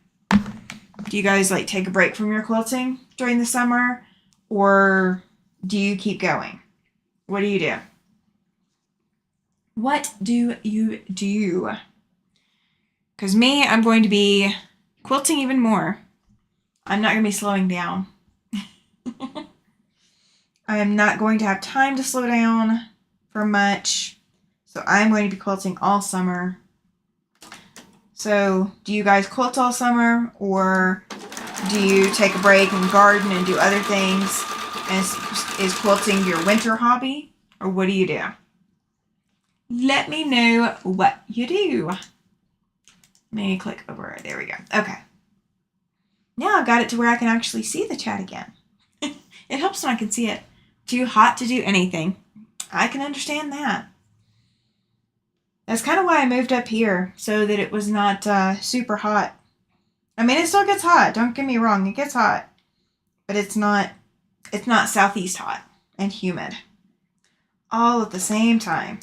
Do you guys like take a break from your quilting during the summer, or do you keep going? What do you do? What do you do? Because me, I'm going to be quilting even more. I'm not going to be slowing down. I'm not going to have time to slow down for much. So I'm going to be quilting all summer. So do you guys quilt all summer, or do you take a break and garden and do other things? And is quilting your winter hobby, or what do you do? Let me know what you do. Let me click over. There we go. Okay. Now I've got it to where I can actually see the chat again. It helps when I can see it. Too hot to do anything. I can understand that. That's kind of why I moved up here, so that it was not super hot. I mean, it still gets hot. Don't get me wrong. It gets hot. But it's not southeast hot and humid. All at the same time.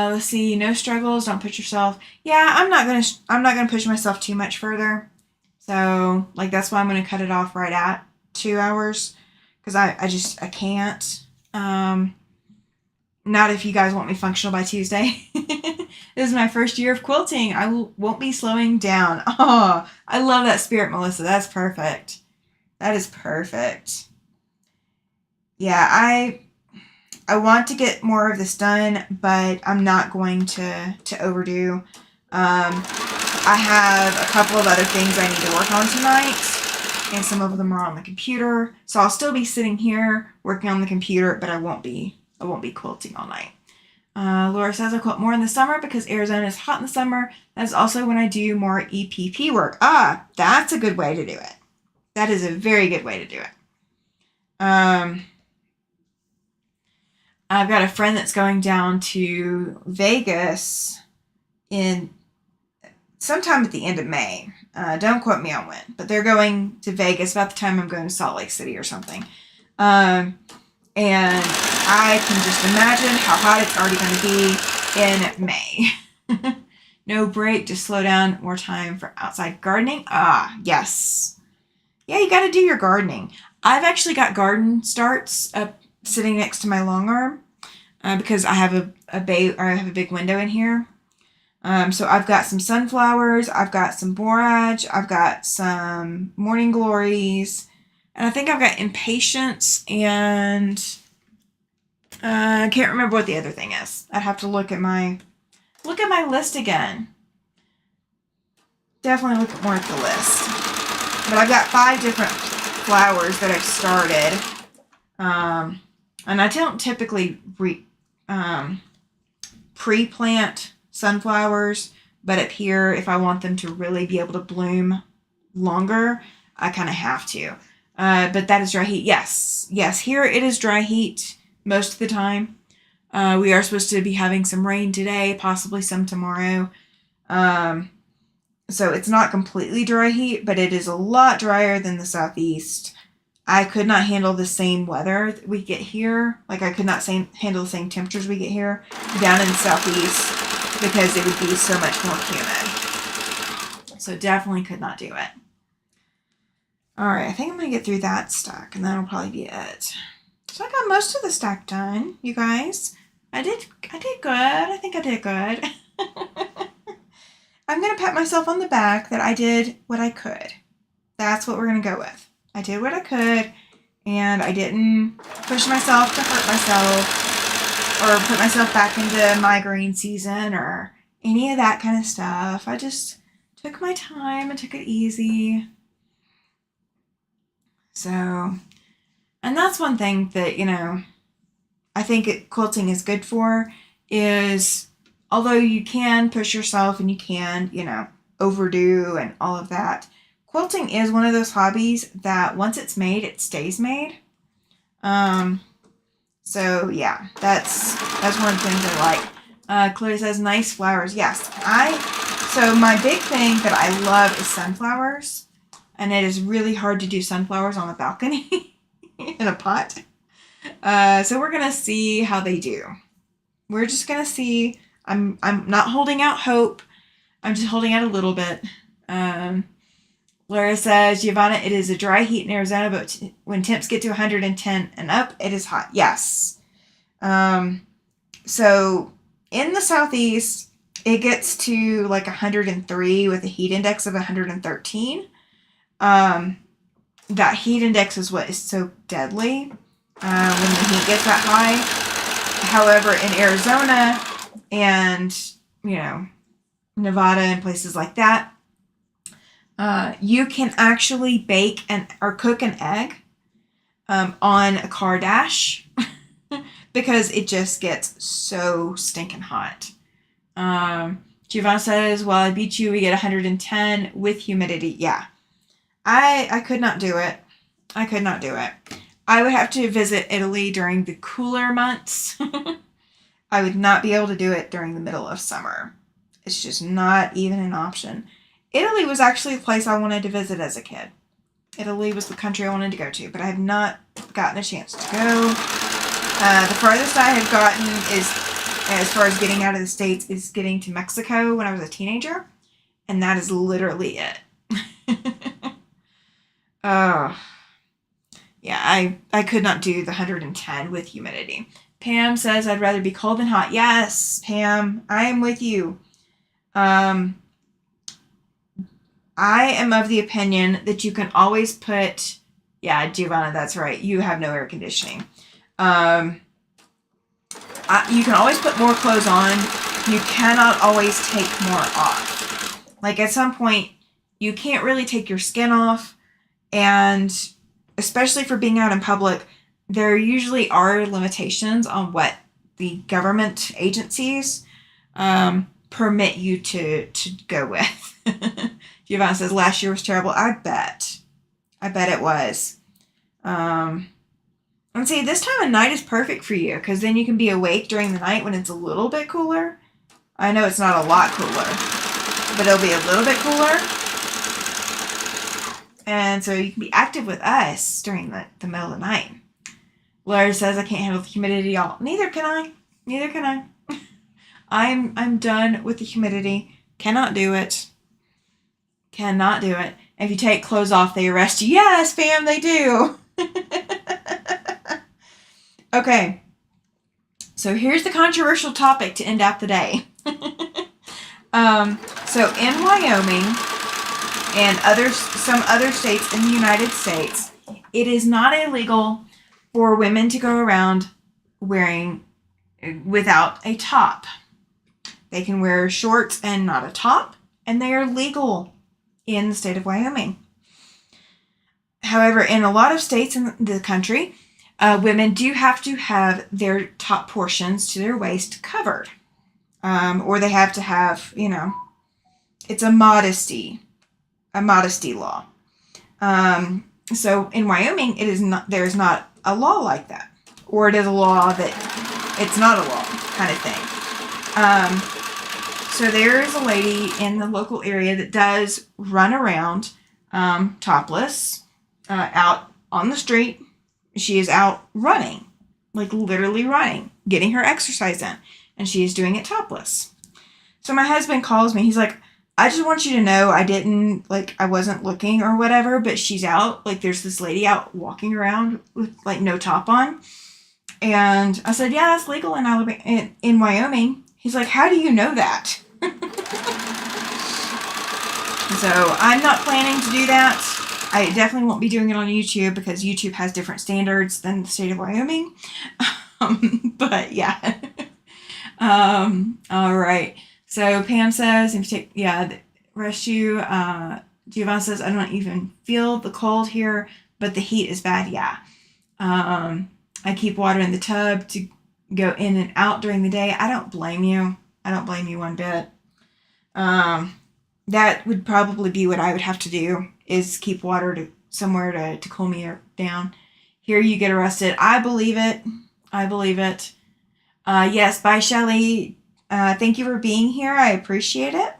Let's see. No struggles. Don't push yourself. Yeah, I'm not gonna push myself too much further. So, like, that's why I'm gonna cut it off right at 2 hours, because I can't. Not if you guys want me functional by Tuesday. This is my first year of quilting. I won't be slowing down. Oh, I love that spirit, Melissa. That's perfect. That is perfect. Yeah, I want to get more of this done, but I'm not going to overdo. I have a couple of other things I need to work on tonight, and some of them are on the computer. So I'll still be sitting here working on the computer, but I won't be quilting all night. Laura says I quilt more in the summer because Arizona is hot in the summer. That's also when I do more EPP work. Ah, that's a good way to do it. That is a very good way to do it. I've got a friend that's going down to Vegas in sometime at the end of May. Don't quote me on when, but they're going to Vegas about the time I'm going to Salt Lake City or something. And I can just imagine how hot it's already going to be in May. No break, just slow down, more time for outside gardening. Ah, yes. Yeah, you got to do your gardening. I've actually got garden starts up sitting next to my long arm because I have a big window in here. So I've got some sunflowers, I've got some borage, I've got some morning glories, and I think I've got impatience, and I can't remember what the other thing is. I'd have to look at my list again. Definitely look more at the list. But I've got 5 different flowers that I've started. And I don't typically pre-plant sunflowers, but up here, if I want them to really be able to bloom longer, I kind of have to. But that is dry heat. Yes, here it is dry heat most of the time. We are supposed to be having some rain today, possibly some tomorrow. So it's not completely dry heat, but it is a lot drier than the southeast. I could not handle the same weather that we get here. Like, I could not handle the same temperatures we get here down in the southeast because it would be so much more humid. So definitely could not do it. All right, I think I'm going to get through that stack, and that'll probably be it. So I got most of the stack done, you guys. I did good. I think I did good. I'm going to pat myself on the back that I did what I could. That's what we're going to go with. I did what I could, and I didn't push myself to hurt myself or put myself back into migraine season or any of that kind of stuff. I just took my time and took it easy. So, and that's one thing that, I think quilting is good for is, although you can push yourself and you can, overdo and all of that, quilting is one of those hobbies that once it's made, it stays made. So yeah, that's one of the things I like. Chloe says, nice flowers. Yes, so my big thing that I love is sunflowers, and it is really hard to do sunflowers on the balcony in a pot. So we're gonna see how they do. We're just gonna see. I'm not holding out hope. I'm just holding out a little bit. Laura says, Giovanna, it is a dry heat in Arizona, but when temps get to 110 and up, it is hot. Yes. So in the southeast, it gets to like 103 with a heat index of 113. That heat index is what is so deadly when the heat gets that high. However, in Arizona and, Nevada and places like that, you can actually bake or cook an egg on a car dash because it just gets so stinking hot. Giovanna says, well, I beat you. We get 110 with humidity. Yeah. I could not do it. I could not do it. I would have to visit Italy during the cooler months. I would not be able to do it during the middle of summer. It's just not even an option. Italy was actually the place I wanted to visit as a kid. Italy was the country I wanted to go to, but I have not gotten a chance to go. The farthest I have gotten is, as far as getting out of the States, is getting to Mexico when I was a teenager. And that is literally it. Yeah, I could not do the 110 with humidity. Pam says, I'd rather be cold than hot. Yes, Pam, I am with you. I am of the opinion that you can always put, yeah, Giovanna, that's right. You have no air conditioning. You can always put more clothes on. You cannot always take more off. Like at some point, you can't really take your skin off. And especially for being out in public, there usually are limitations on what the government agencies permit you to go with. Giovanna says, last year was terrible. I bet it was. And see, this time of night is perfect for you because then you can be awake during the night when it's a little bit cooler. I know it's not a lot cooler, but it'll be a little bit cooler. And so you can be active with us during the middle of the night. Laura says, I can't handle the humidity, y'all. Neither can I. Neither can I. I'm done with the humidity. Cannot do it. Cannot do it. If you take clothes off, they arrest you. Yes, fam, they do. Okay. So here's the controversial topic to end out the day. So in Wyoming and some other states in the United States, it is not illegal for women to go around wearing without a top. They can wear shorts and not a top, and they are legal in the state of Wyoming. However, in a lot of states in the country, women do have to have their top portions to their waist covered. Or they have to have, it's a modesty law. So in Wyoming, there's not a law like that. Or it is a law that it's not a law kind of thing. So there is a lady in the local area that does run around topless out on the street. She is out running, like literally running, getting her exercise in, and she is doing it topless. So my husband calls me. He's like, I just want you to know I wasn't looking or whatever, but she's out. Like there's this lady out walking around with like no top on. And I said, yeah, that's legal in Alabama, in Wyoming. He's like, how do you know that? So I'm not planning to do that. I definitely won't be doing it on YouTube because YouTube has different standards than the state of Wyoming. But yeah. All right. So Pam says, rest you. Giovanna says, I don't even feel the cold here, but the heat is bad. Yeah. I keep water in the tub to go in and out during the day. I don't blame you. I don't blame you one bit. that would probably be what I would have to do, is keep water to somewhere to cool me down. Here you get arrested. I believe it. I believe it. Yes, bye, Shelly. Thank you for being here. I appreciate it.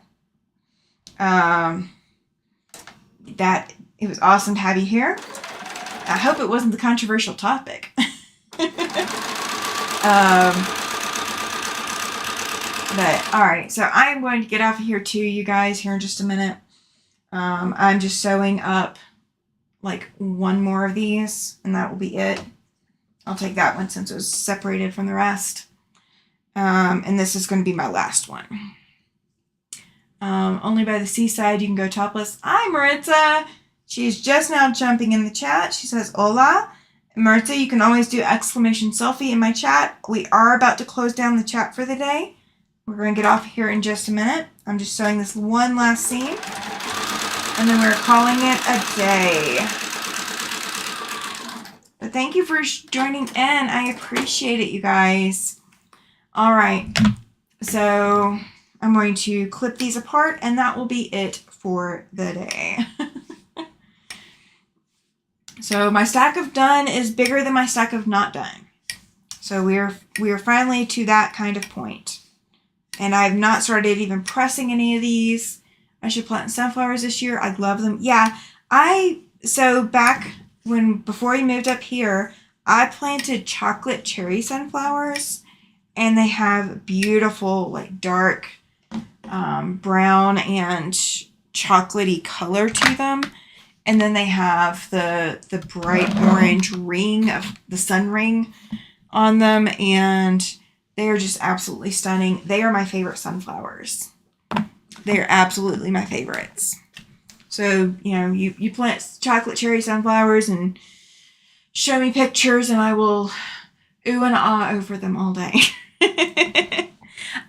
That it was awesome to have you here. I hope it wasn't the controversial topic. But all right, so I am going to get off of here too, you guys, here in just a minute. I'm just sewing up like one more of these, and that will be it. I'll take that one since it was separated from the rest. And this is going to be my last one. Only by the seaside you can go topless. Hi, Maritza. She's just now jumping in the chat. She says, hola. Maritza, you can always do exclamation selfie in my chat. We are about to close down the chat for the day. We're going to get off here in just a minute. I'm just sewing this one last seam. And then we're calling it a day. But thank you for joining in. I appreciate it, you guys. All right. So I'm going to clip these apart, and that will be it for the day. So my stack of done is bigger than my stack of not done. So we are finally to that kind of point. And I've not started even pressing any of these. I should plant sunflowers this year. I love them. Yeah, so back before we moved up here, I planted chocolate cherry sunflowers, and they have beautiful like dark brown and chocolatey color to them. And then they have the bright orange ring of the sun ring on them, and they are just absolutely stunning. They are my favorite sunflowers. They are absolutely my favorites. So, you plant chocolate cherry sunflowers and show me pictures, and I will ooh and ah over them all day.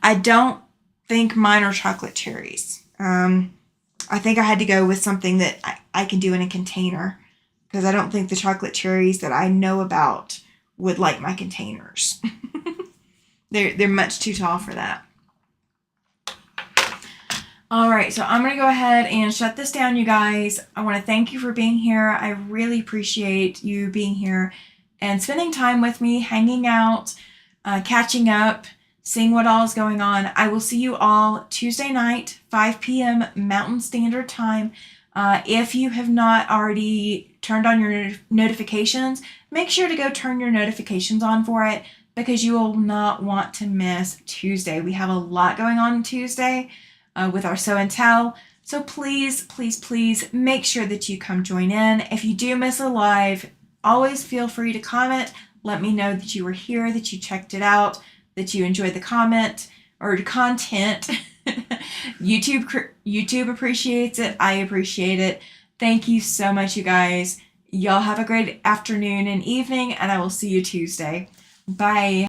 I don't think mine are chocolate cherries. I think I had to go with something that I can do in a container, because I don't think the chocolate cherries that I know about would like my containers. They're much too tall for that. All right, so I'm going to go ahead and shut this down, you guys. I want to thank you for being here. I really appreciate you being here and spending time with me, hanging out, catching up, seeing what all is going on. I will see you all Tuesday night, 5 p.m. Mountain Standard Time. If you have not already turned on your notifications, make sure to go turn your notifications on for it, because you will not want to miss Tuesday. We have a lot going on Tuesday with our Sew and Tell. So please, please, please make sure that you come join in. If you do miss a live, always feel free to comment. Let me know that you were here, that you checked it out, that you enjoyed the comment or content. YouTube appreciates it. I appreciate it. Thank you so much, you guys. Y'all have a great afternoon and evening, and I will see you Tuesday. Bye.